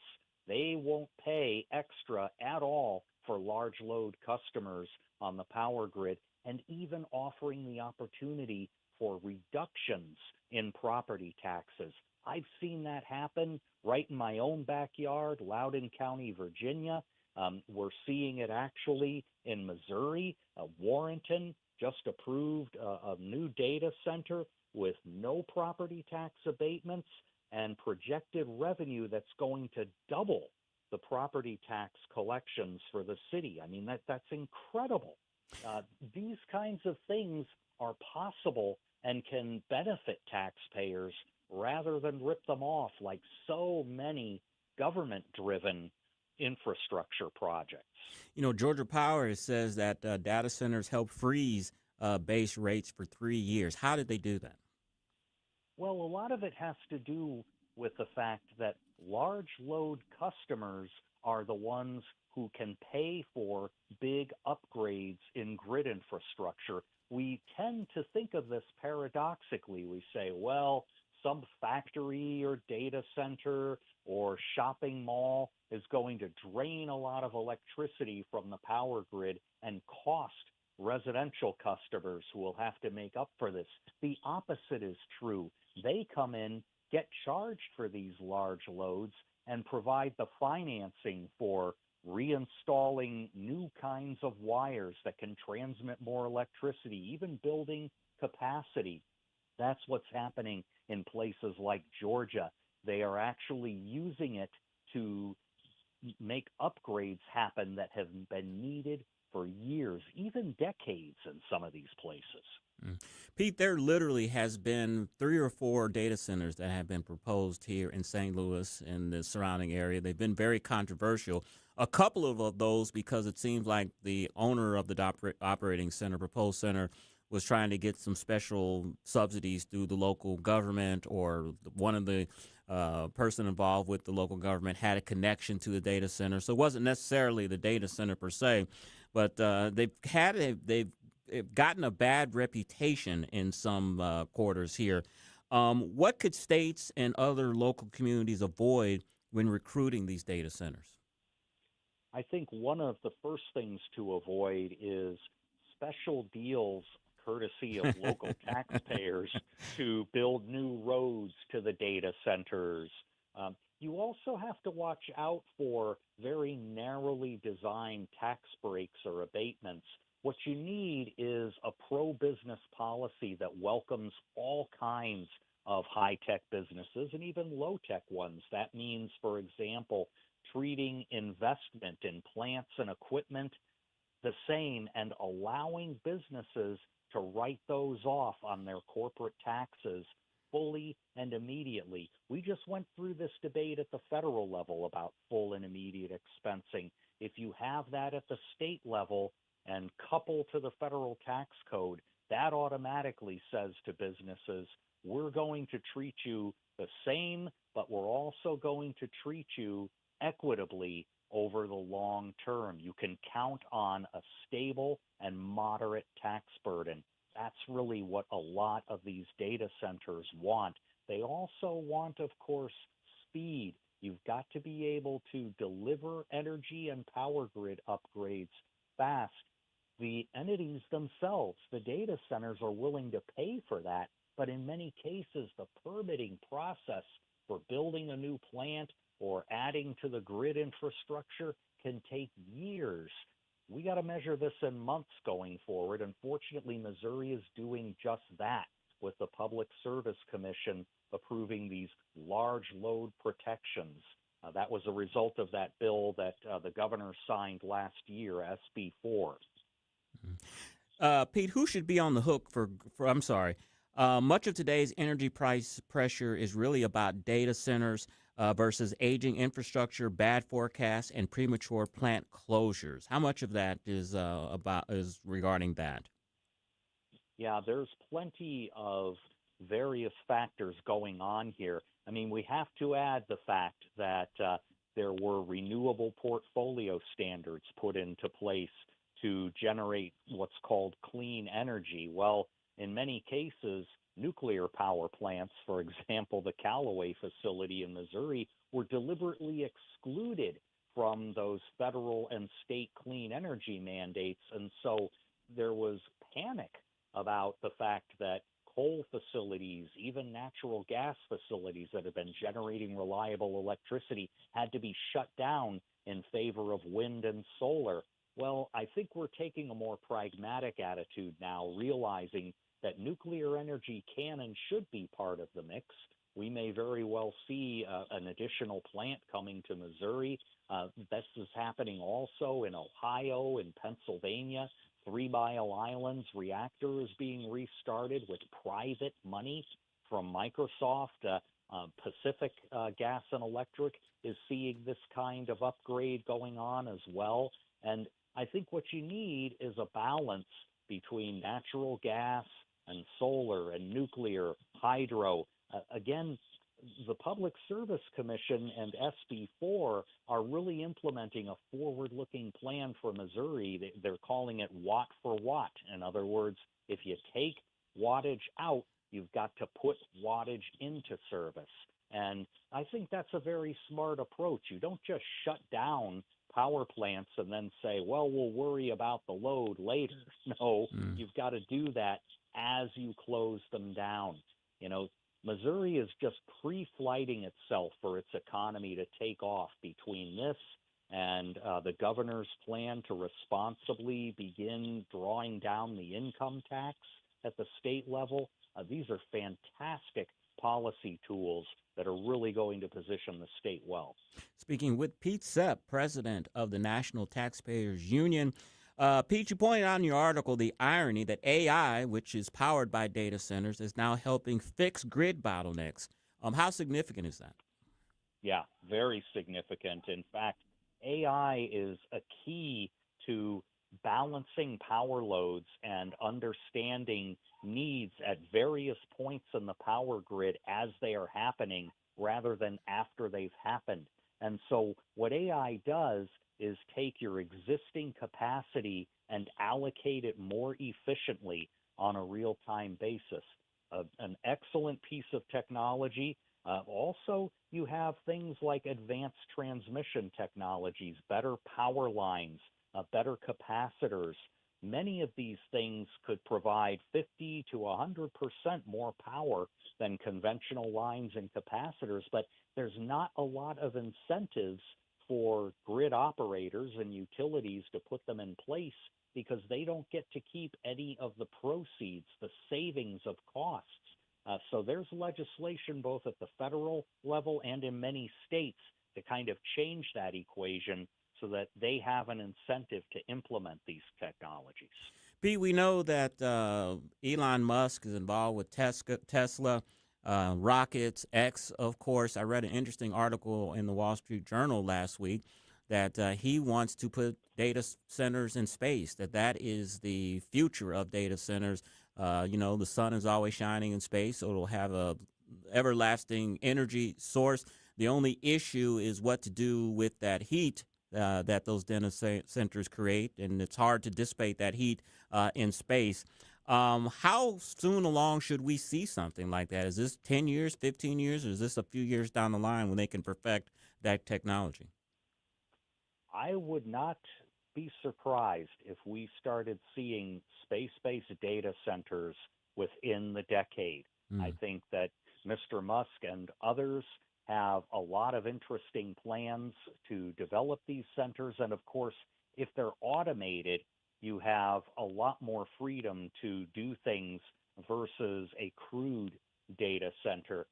They won't pay extra at all for large load customers on the power grid, and even offering the opportunity for reductions in property taxes. I've seen that happen right in my own backyard, Loudoun County, Virginia. We're seeing it actually in Missouri. Warrenton just approved a new data center with no property tax abatements and projected revenue that's going to double the property tax collections for the city. I mean, that's incredible. These kinds of things are possible and can benefit taxpayers rather than rip them off like so many government-driven infrastructure projects. You know, Georgia Power says that data centers help freeze base rates for 3 years. How did they do that? Well, a lot of it has to do with the fact that large load customers are the ones who can pay for big upgrades in grid infrastructure. We tend to think of this paradoxically. We say, well, some factory or data center or shopping mall is going to drain a lot of electricity from the power grid and cost residential customers who will have to make up for this. The opposite is true. They come in, get charged for these large loads, and provide the financing for reinstalling new kinds of wires that can transmit more electricity, even building capacity. That's what's happening in places like Georgia. They are actually using it to make upgrades happen that have been needed for years, even decades in some of these places. Pete, there literally has been 3 or 4 data centers that have been proposed here in St. Louis and the surrounding area. They've been very controversial. A couple of those because it seems like the owner of the operating center, proposed center, was trying to get some special subsidies through the local government, or one of the person involved with the local government had a connection to the data center. So it wasn't necessarily the data center per se, but they've gotten a bad reputation in some quarters here. What could states and other local communities avoid when recruiting these data centers? I think one of the first things to avoid is special deals courtesy of local taxpayers to build new roads to the data centers. You also have to watch out for very narrowly designed tax breaks or abatements. What you need is a pro-business policy that welcomes all kinds of high-tech businesses and even low-tech ones. That means, for example, treating investment in plants and equipment the same and allowing businesses to write those off on their corporate taxes fully and immediately. We just went through this debate at the federal level about full and immediate expensing. If you have that at the state level and couple to the federal tax code, that automatically says to businesses, we're going to treat you the same, but we're also going to treat you equitably over the long term. You can count on a stable and moderate tax burden. That's really what a lot of these data centers want. They also want, of course, speed. You've got to be able to deliver energy and power grid upgrades fast. The entities themselves, the data centers, are willing to pay for that, but in many cases, the permitting process for building a new plant or adding to the grid infrastructure can take years. We got to measure this in months going forward. Unfortunately, Missouri is doing just that with the Public Service Commission approving these large load protections. That was a result of that bill that the governor signed last year, SB 4. Pete, who should be on the hook for I'm sorry, much of today's energy price pressure is really about data centers versus aging infrastructure, bad forecasts, and premature plant closures. How much of that is regarding that? Yeah, there's plenty of various factors going on here. I mean, we have to add the fact that there were renewable portfolio standards put into place to generate what's called clean energy. Well, in many cases, nuclear power plants, for example, the Callaway facility in Missouri, were deliberately excluded from those federal and state clean energy mandates. And so there was panic about the fact that coal facilities, even natural gas facilities that have been generating reliable electricity, had to be shut down in favor of wind and solar. Well, I think we're taking a more pragmatic attitude now, realizing that nuclear energy can and should be part of the mix. We may very well see an additional plant coming to Missouri. This is happening also in Ohio, in Pennsylvania. 3 Mile Island's reactor is being restarted with private money from Microsoft. Pacific Gas and Electric is seeing this kind of upgrade going on as well. And I think what you need is a balance between natural gas and solar and nuclear, hydro. Again, the Public Service Commission and SB 4 are really implementing a forward-looking plan for Missouri. They're calling it watt for watt. In other words, if you take wattage out, you've got to put wattage into service. And I think that's a very smart approach. You don't just shut down power plants and then say, well, we'll worry about the load later. No, you've got to do that as you close them down. You know, Missouri is just pre-flighting itself for its economy to take off between this and the governor's plan to responsibly begin drawing down the income tax at the state level. These are fantastic policy tools that are really going to position the state well. Speaking with Pete Sepp, president of the National Taxpayers Union. Pete, you pointed out in your article the irony that AI, which is powered by data centers, is now helping fix grid bottlenecks. How significant is that? Yeah, very significant. In fact, AI is a key to balancing power loads and understanding needs at various points in the power grid as they are happening rather than after they've happened. And so what AI does is take your existing capacity and allocate it more efficiently on a real-time basis. An excellent piece of technology. Also, you have things like advanced transmission technologies, better power lines, better capacitors. Many of these things could provide 50 to 100% more power than conventional lines and capacitors, but there's not a lot of incentives for grid operators and utilities to put them in place because they don't get to keep any of the proceeds, the savings of costs. So there's legislation both at the federal level and in many states to kind of change that equation so that they have an incentive to implement these technologies. Pete, we know that Elon Musk is involved with Tesla, rockets, X, of course. I read an interesting article in the Wall Street Journal last week that he wants to put data centers in space, that is the future of data centers. The sun is always shining in space, so it'll have a everlasting energy source. The only issue is what to do with that heat that those data centers create, and it's hard to dissipate that heat in space. How soon along should we see something like that? Is this 10 years, 15 years, or is this a few years down the line when they can perfect that technology? I would not be surprised if we started seeing space-based data centers within the decade. I think that Mr. Musk and others have a lot of interesting plans to develop these centers. And of course, if they're automated, you have a lot more freedom to do things versus a crude data center,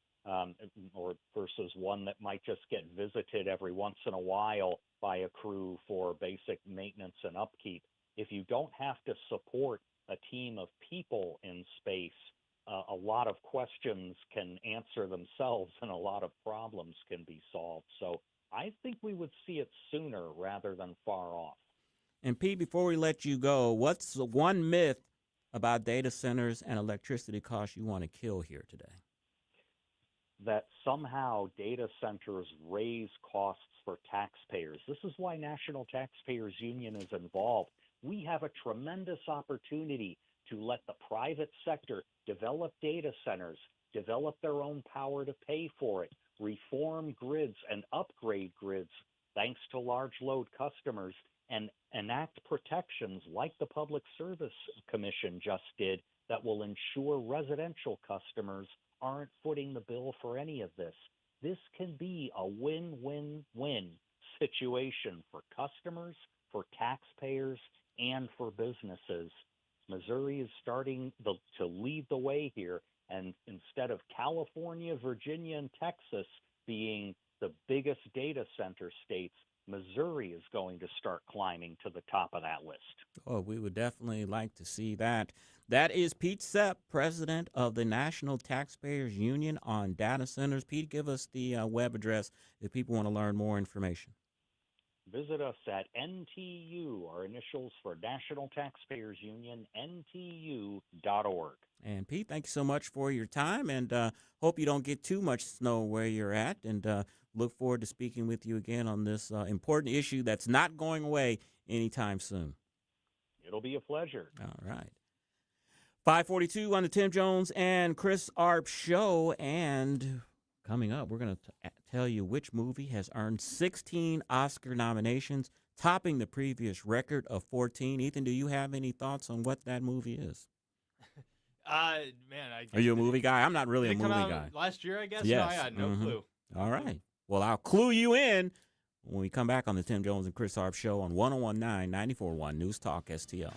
or versus one that might just get visited every once in a while by a crew for basic maintenance and upkeep. If you don't have to support a team of people in space, a lot of questions can answer themselves and a lot of problems can be solved. So I think we would see it sooner rather than far off. And Pete, before we let you go, what's the one myth about data centers and electricity costs you want to kill here today? That somehow data centers raise costs for taxpayers. This is why National Taxpayers Union is involved. We have a tremendous opportunity to let the private sector develop data centers, develop their own power to pay for it, reform grids and upgrade grids thanks to large load customers, and enact protections like the Public Service Commission just did that will ensure residential customers aren't footing the bill for any of this. This can be a win-win-win situation for customers, for taxpayers, and for businesses. Missouri is starting to lead the way here, and instead of California, Virginia, and Texas being the biggest data center states, Missouri is going to start climbing to the top of that list. Oh, we would definitely like to see that. That is Pete Sepp, president of the National Taxpayers Union on Data Centers. Pete, give us the web address if people want to learn more information. Visit us at NTU, our initials for National Taxpayers Union, NTU.org. And Pete, thank you so much for your time, and hope you don't get too much snow where you're at, and look forward to speaking with you again on this important issue that's not going away anytime soon. It'll be a pleasure. All right. 5:42 on the Tim Jones and Chris Arps show, and coming up, we're going to tell you which movie has earned 16 Oscar nominations, topping the previous record of 14. Ethan, do you have any thoughts on what that movie is? Man, Are you a movie guy? I'm not really a movie guy. Last year, I guess? Yes. No, I had no clue. All right. Well, I'll clue you in when we come back on the Tim Jones and Chris Arps show on 101.9 94.1 News Talk STL.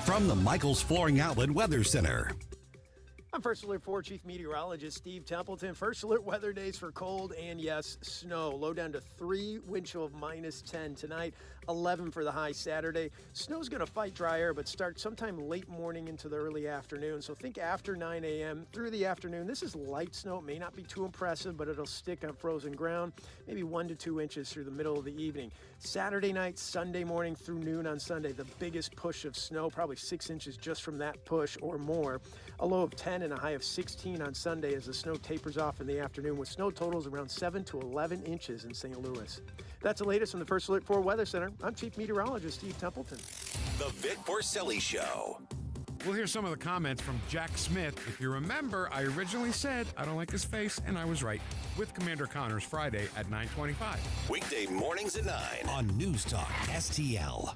From the Michaels Flooring Outlet Weather Center. I'm First Alert 4 Chief Meteorologist Steve Templeton. First Alert weather days for cold and, yes, snow. Low down to 3, wind chill of -10 tonight, 11 for the high Saturday. Snow's going to fight dry air, but start sometime late morning into the early afternoon. So think after 9 a.m. through the afternoon. This is light snow. It may not be too impressive, but it'll stick on frozen ground, maybe 1 to 2 inches through the middle of the evening. Saturday night, Sunday morning through noon on Sunday, the biggest push of snow, probably 6 inches just from that push or more. A low of 10 and a high of 16 on Sunday as the snow tapers off in the afternoon with snow totals around 7 to 11 inches in St. Louis. That's the latest from the First Alert 4 Weather Center. I'm Chief Meteorologist Steve Templeton. The Vic Porcelli Show. We'll hear some of the comments from Jack Smith. If you remember, I originally said I don't like his face, and I was right. With Commander Connors Friday at 9:25. Weekday mornings at 9 on News Talk STL.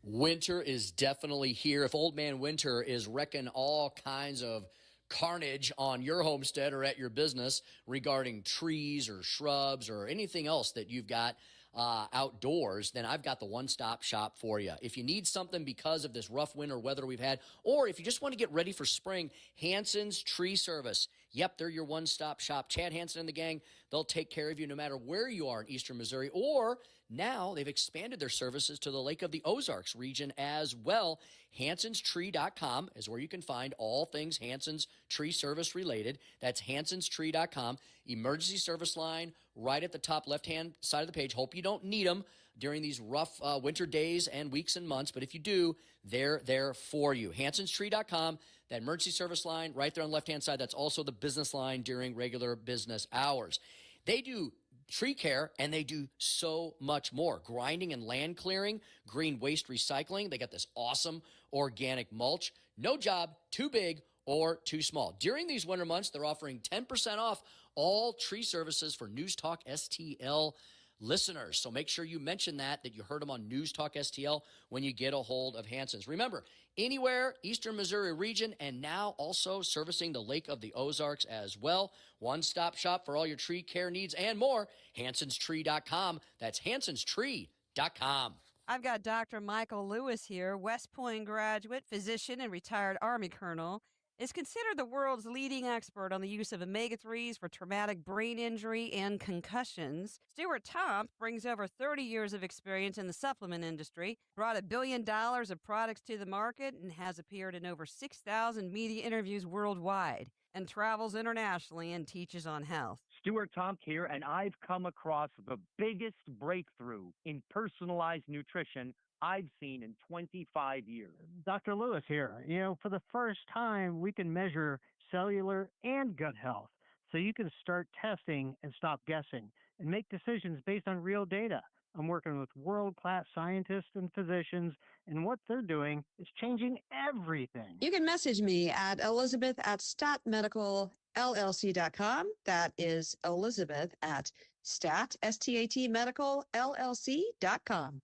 Winter is definitely here. If Old Man Winter is wrecking all kinds of carnage on your homestead or at your business regarding trees or shrubs or anything else that you've got outdoors, then I've got the one-stop shop for you. If you need something because of this rough winter weather we've had, or if you just want to get ready for spring, Hanson's Tree Service. Yep, they're your one-stop shop. Chad Hanson and the gang, they'll take care of you no matter where you are in eastern Missouri, or now they've expanded their services to the Lake of the Ozarks region as well. HansonsTree.com is where you can find all things Hanson's Tree Service related. That's HansonsTree.com. Emergency service line right at the top left-hand side of the page. Hope you don't need them during these rough winter days and weeks and months, but if you do, they're there for you. HansonsTree.com, that emergency service line right there on the left-hand side. That's also the business line during regular business hours. They do tree care, and they do so much more. Grinding and land clearing, green waste recycling. They got this awesome organic mulch. No job too big or too small. During these winter months, they're offering 10% off all tree services for News Talk STL listeners. So make sure you mention that you heard them on News Talk STL when you get a hold of Hanson's. Remember, anywhere, eastern Missouri region, and now also servicing the Lake of the Ozarks as well. One-stop shop for all your tree care needs and more. HansonsTree.com. That's HansonsTree.com. I've got Dr. Michael Lewis here, West Point graduate, physician, and retired Army colonel. Is considered the world's leading expert on the use of omega-3s for traumatic brain injury and concussions. Stuart Tomp brings over 30 years of experience in the supplement industry, brought $1 billion of products to the market, and has appeared in over 6,000 media interviews worldwide, and travels internationally and teaches on health. Stuart Tomk here, and I've come across the biggest breakthrough in personalized nutrition I've seen in 25 years. Dr. Lewis here. For the first time, we can measure cellular and gut health. So you can start testing and stop guessing and make decisions based on real data. I'm working with world-class scientists and physicians, and what they're doing is changing everything. You can message me at elizabeth@statmedicalllc.com. That is Elizabeth at statmedicalllc.com.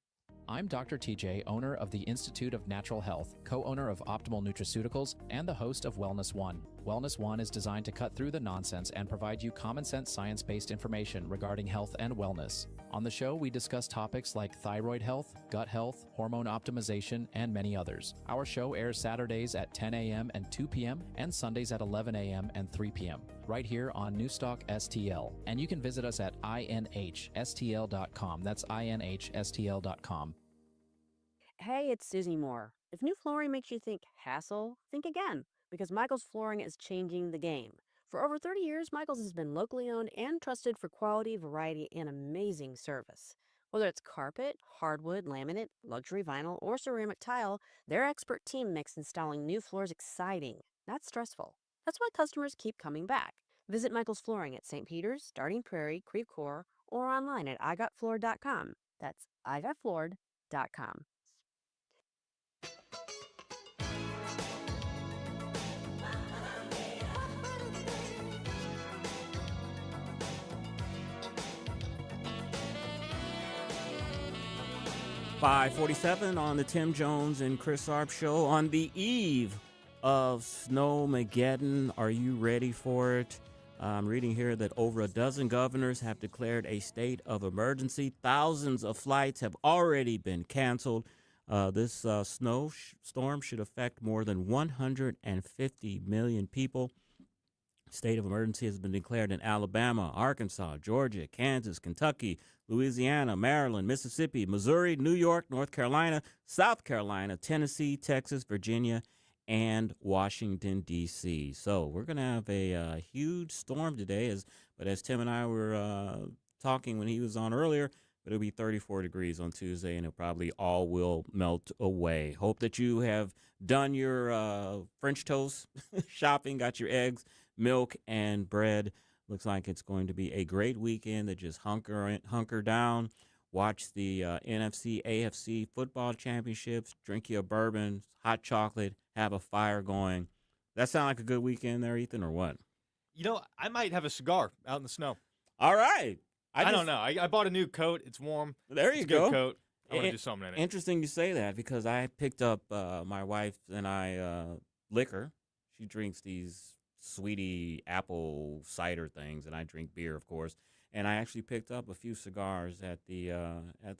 I'm Dr. TJ, owner of the Institute of Natural Health, co-owner of Optimal Nutraceuticals, and the host of Wellness One. Wellness One is designed to cut through the nonsense and provide you common-sense science-based information regarding health and wellness. On the show, we discuss topics like thyroid health, gut health, hormone optimization, and many others. Our show airs Saturdays at 10 a.m. and 2 p.m. and Sundays at 11 a.m. and 3 p.m. right here on Newstalk STL. And you can visit us at inhstl.com. That's inhstl.com. Hey, it's Susie Moore. If new flooring makes you think hassle, think again, because Michael's Flooring is changing the game. For over 30 years, Michael's has been locally owned and trusted for quality, variety, and amazing service. Whether it's carpet, hardwood, laminate, luxury vinyl, or ceramic tile, their expert team makes installing new floors exciting, not stressful. That's why customers keep coming back. Visit Michael's Flooring at St. Peter's, Starting Prairie, Creve Coeur, or online at igotfloored.com. That's igotfloored.com. .547 on the Tim Jones and Chris Arps show on the eve of Snowmageddon. Are you ready for it? I'm reading here that over a dozen governors have declared a state of emergency. Thousands of flights have already been canceled. This snowstorm should affect more than 150 million people. State of emergency has been declared in Alabama, Arkansas, Georgia, Kansas, Kentucky, Louisiana, Maryland, Mississippi, Missouri, New York, North Carolina, South Carolina, Tennessee, Texas, Virginia, and Washington, D.C. So we're going to have a huge storm today, but as Tim and I were talking when he was on earlier, it'll be 34 degrees on Tuesday, and it probably all will melt away. Hope that you have done your French toast shopping, got your eggs, milk, and bread. Looks like it's going to be a great weekend to just hunker down, watch the NFC, AFC football championships, drink your bourbon, hot chocolate, have a fire going. That sound like a good weekend there, Ethan, or what? You know, I might have a cigar out in the snow. All right. I don't know. I bought a new coat. It's warm. There It's you a good go. coat. I want to do something in it. Interesting you say that because I picked up my wife and I liquor. She drinks these sweetie apple cider things, and I drink beer, of course. And I actually picked up a few cigars at the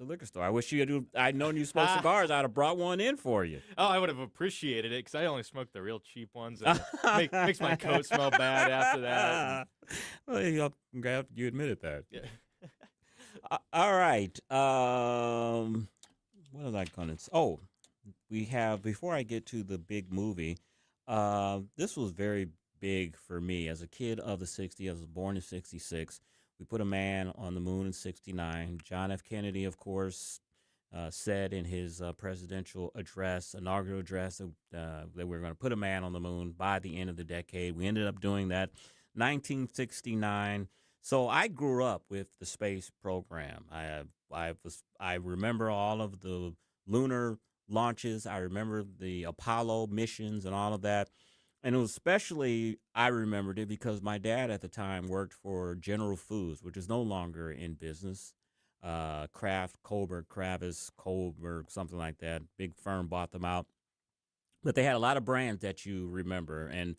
liquor store. I wish I'd known you smoked cigars. I'd have brought one in for you. Oh, I would have appreciated it because I only smoke the real cheap ones. And it makes my coat smell bad after that. Well, I'm glad you admitted that. Yeah. All right. What was I going to say? Oh, we have, before I get to the big movie, this was very big for me. As a kid of the 60s, I was born in 66. We put a man on the moon in 69. John F. Kennedy, of course, said in his presidential address, inaugural address, that we were going to put a man on the moon by the end of the decade. We ended up doing that 1969. So I grew up with the space program. I remember all of the lunar launches. I remember the Apollo missions and all of that. And it was especially, I remembered it because my dad at the time worked for General Foods, which is no longer in business. Kraft, Colbert, Kravis, Colbert, something like that. Big firm bought them out. But they had a lot of brands that you remember. And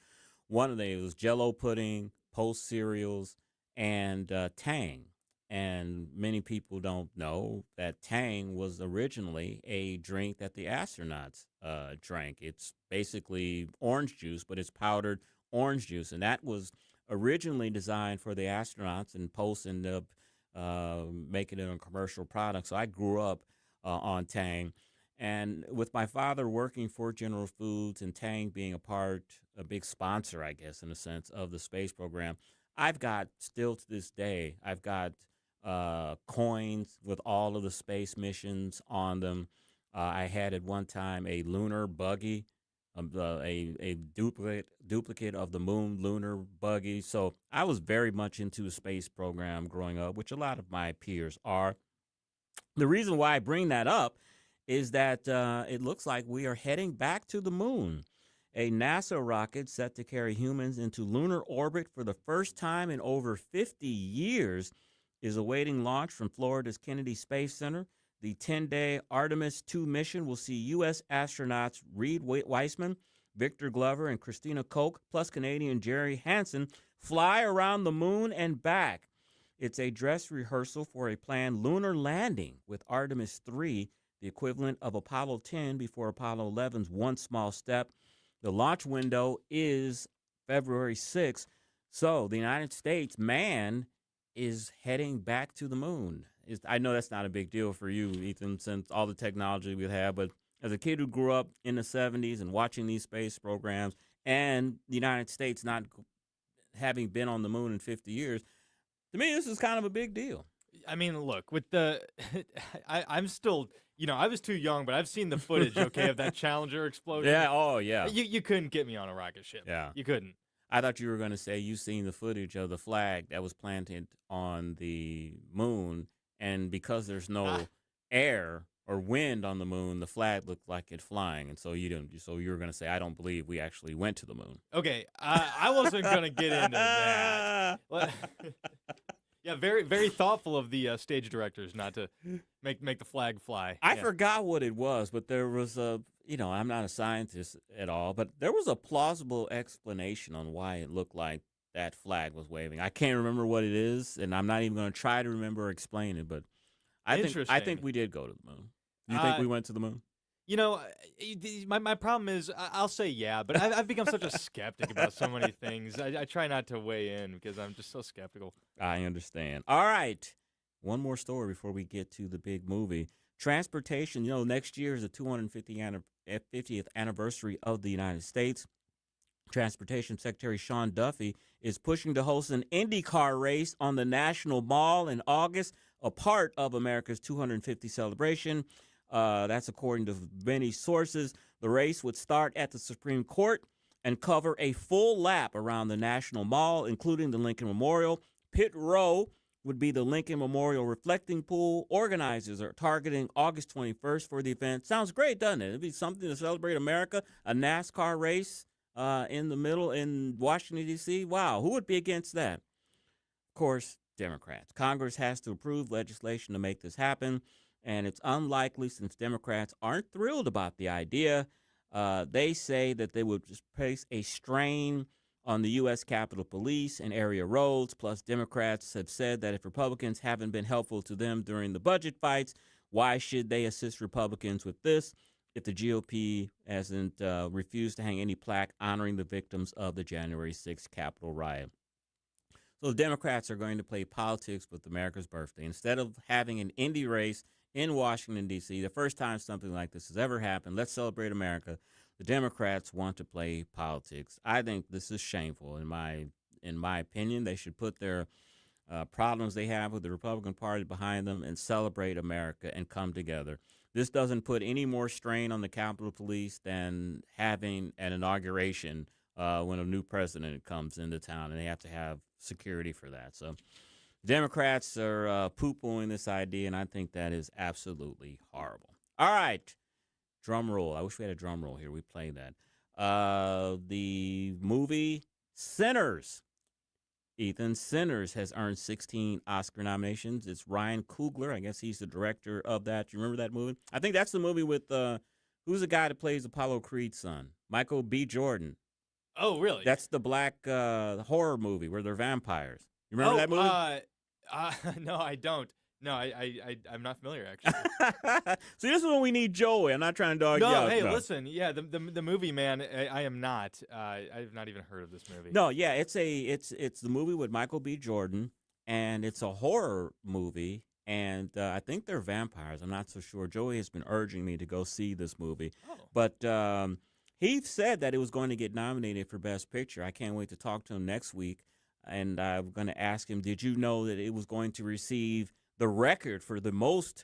one of them was Jell-O pudding, Post cereals, and Tang. And many people don't know that Tang was originally a drink that the astronauts drank. It's basically orange juice, but it's powdered orange juice. And that was originally designed for the astronauts, and Post ended up making it a commercial product. So I grew up on Tang. And with my father working for General Foods and Tang being a big sponsor, I guess, in a sense, of the space program, I've got, still to this day, I've got coins with all of the space missions on them. I had at one time a lunar buggy, a duplicate of the moon lunar buggy. So I was very much into the space program growing up, which a lot of my peers are. The reason why I bring that up is that it looks like we are heading back to the moon. A NASA rocket set to carry humans into lunar orbit for the first time in over 50 years is awaiting launch from Florida's Kennedy Space Center. The 10-day Artemis 2 mission will see U.S. astronauts Reed Weissman, Victor Glover, and Christina Koch, plus Canadian Jerry Hansen, fly around the moon and back. It's a dress rehearsal for a planned lunar landing with Artemis 3, the equivalent of Apollo 10 before Apollo 11's One Small Step. The launch window is February 6th. So the United States man is heading back to the moon. I know that's not a big deal for you, Ethan, since all the technology we have, but as a kid who grew up in the 70s and watching these space programs and the United States not having been on the moon in 50 years, to me, this is kind of a big deal. I mean, look, with the, I'm still, I was too young, but I've seen the footage, okay, of that Challenger explosion. Yeah, oh, yeah. You couldn't get me on a rocket ship. Yeah. You couldn't. I thought you were going to say you've seen the footage of the flag that was planted on the moon, and because there's no air or wind on the moon, the flag looked like it flying, and so you didn't. So you were going to say, I don't believe we actually went to the moon. Okay, I wasn't going to get into that. Yeah, very, very thoughtful of the stage directors not to make the flag fly. I forgot what it was, but there was I'm not a scientist at all, but there was a plausible explanation on why it looked like that flag was waving. I can't remember what it is, and I'm not even going to try to remember or explain it, but I think we did go to the moon. You think we went to the moon? My problem is I'll say yeah, but I've become such a skeptic about so many things. I try not to weigh in because I'm just so skeptical. I understand. All right. One more story before we get to the big movie. Transportation, next year is the 250th anniversary of the United States. Transportation Secretary Sean Duffy is pushing to host an IndyCar race on the National Mall in August, a part of America's 250 celebration. That's according to many sources. The race would start at the Supreme Court and cover a full lap around the National Mall, including the Lincoln Memorial, Pit Row, would be the Lincoln Memorial Reflecting Pool. Organizers are targeting August 21st for the event. Sounds great, doesn't it? It'd be something to celebrate America, a NASCAR race in the middle in Washington, D.C. Wow, who would be against that? Of course, Democrats. Congress has to approve legislation to make this happen, and it's unlikely since Democrats aren't thrilled about the idea. They say that they would just place a strain on the U.S. Capitol Police and area roads. Plus, Democrats have said that if Republicans haven't been helpful to them during the budget fights, why should they assist Republicans with this if the GOP hasn't refused to hang any plaque honoring the victims of the January 6th Capitol riot? So the Democrats are going to play politics with America's birthday. Instead of having an Indy race in Washington, D.C., the first time something like this has ever happened, let's celebrate America, the Democrats want to play politics. I think this is shameful. In my opinion, they should put their problems they have with the Republican Party behind them and celebrate America and come together. This doesn't put any more strain on the Capitol Police than having an inauguration when a new president comes into town, and they have to have security for that. So Democrats are poo-pooing this idea, and I think that is absolutely horrible. All right. Drum roll. I wish we had a drum roll here. We play that. The movie Sinners. Ethan, Sinners has earned 16 Oscar nominations. It's Ryan Coogler. I guess he's the director of that. You remember that movie? I think that's the movie with who's the guy that plays Apollo Creed's son? Michael B. Jordan. Oh, really? That's the black horror movie where they're vampires. You remember that movie? No, I don't. No, I'm not familiar, actually. See, this is when we need Joey. I'm not trying to dog you out. No, hey, listen. Yeah, the movie, man, I am not. I've not even heard of this movie. No, yeah, it's the movie with Michael B. Jordan, and it's a horror movie, and I think they're vampires. I'm not so sure. Joey has been urging me to go see this movie. Oh. But he said that it was going to get nominated for Best Picture. I can't wait to talk to him next week, and I'm going to ask him, did you know that it was going to receive the record for the most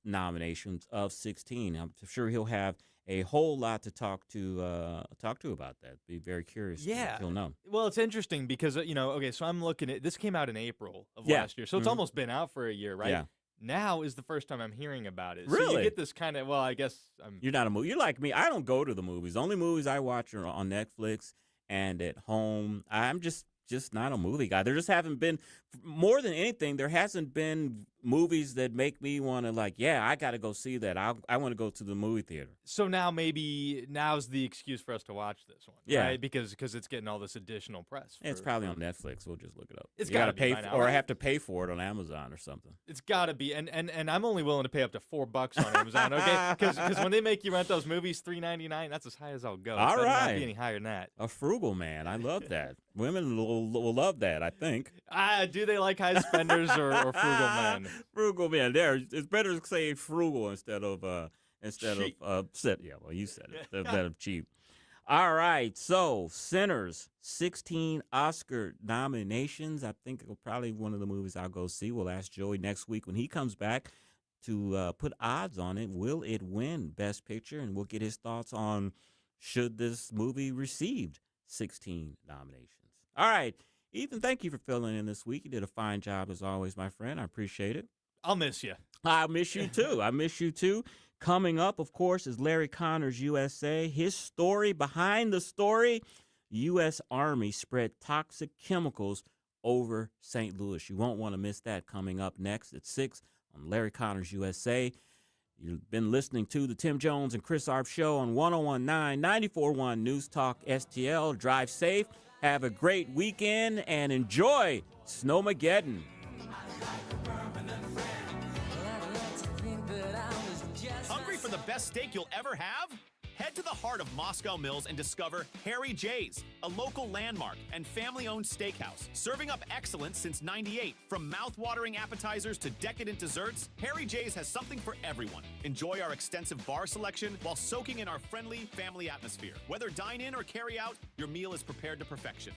nominations of 16. I'm sure he'll have a whole lot to talk to about that. Be very curious. Yeah, he'll know. Well, it's interesting because okay, so I'm looking at this came out in April of last year, so it's almost been out for a year, right? Yeah. Now is the first time I'm hearing about it. Really? So you get this kind of I guess you're not a movie. You're like me. I don't go to the movies. The only movies I watch are on Netflix and at home. I'm just not a movie guy. There just haven't been, more than anything, there hasn't been movies that make me want to I got to go see that. I want to go to the movie theater. So now's the excuse for us to watch this one, right? Because it's getting all this additional press. It's probably on Netflix. We'll just look it up. It's got to pay by now, or right? I have to pay for it on Amazon or something. It's got to be, and I'm only willing to pay up to $4 on Amazon, okay? Because when they make you rent those movies, $3.99, that's as high as I'll go. All right, not be any higher than that. A frugal man, I love that. Women will love that, I think. Do they like high spenders or frugal men? Frugal men. It's better to say frugal instead of cheap. Yeah, well, you said it. Instead of cheap. All right, so Sinners, 16 Oscar nominations. I think it'll probably one of the movies I'll go see. We'll ask Joey next week when he comes back to put odds on it. Will it win Best Picture? And we'll get his thoughts on should this movie received 16 nominations. All right, Ethan, thank you for filling in this week. You did a fine job as always, my friend. I appreciate it. I'll miss you. I miss you too. I miss you too. Coming up, of course, is Larry Connors USA. His story behind the story, U.S. Army spread toxic chemicals over St. Louis. You won't want to miss that coming up next at 6 on Larry Connors USA. You've been listening to the Tim Jones and Chris Arps Show on 101.9, 94.1 News Talk STL. Drive safe, have a great weekend, and enjoy Snowmageddon. Hungry for the best steak you'll ever have? Head to the heart of Moscow Mills and discover Harry J's, a local landmark and family-owned steakhouse, serving up excellence since '98. From mouth-watering appetizers to decadent desserts, Harry J's has something for everyone. Enjoy our extensive bar selection while soaking in our friendly family atmosphere. Whether dine in or carry out, your meal is prepared to perfection.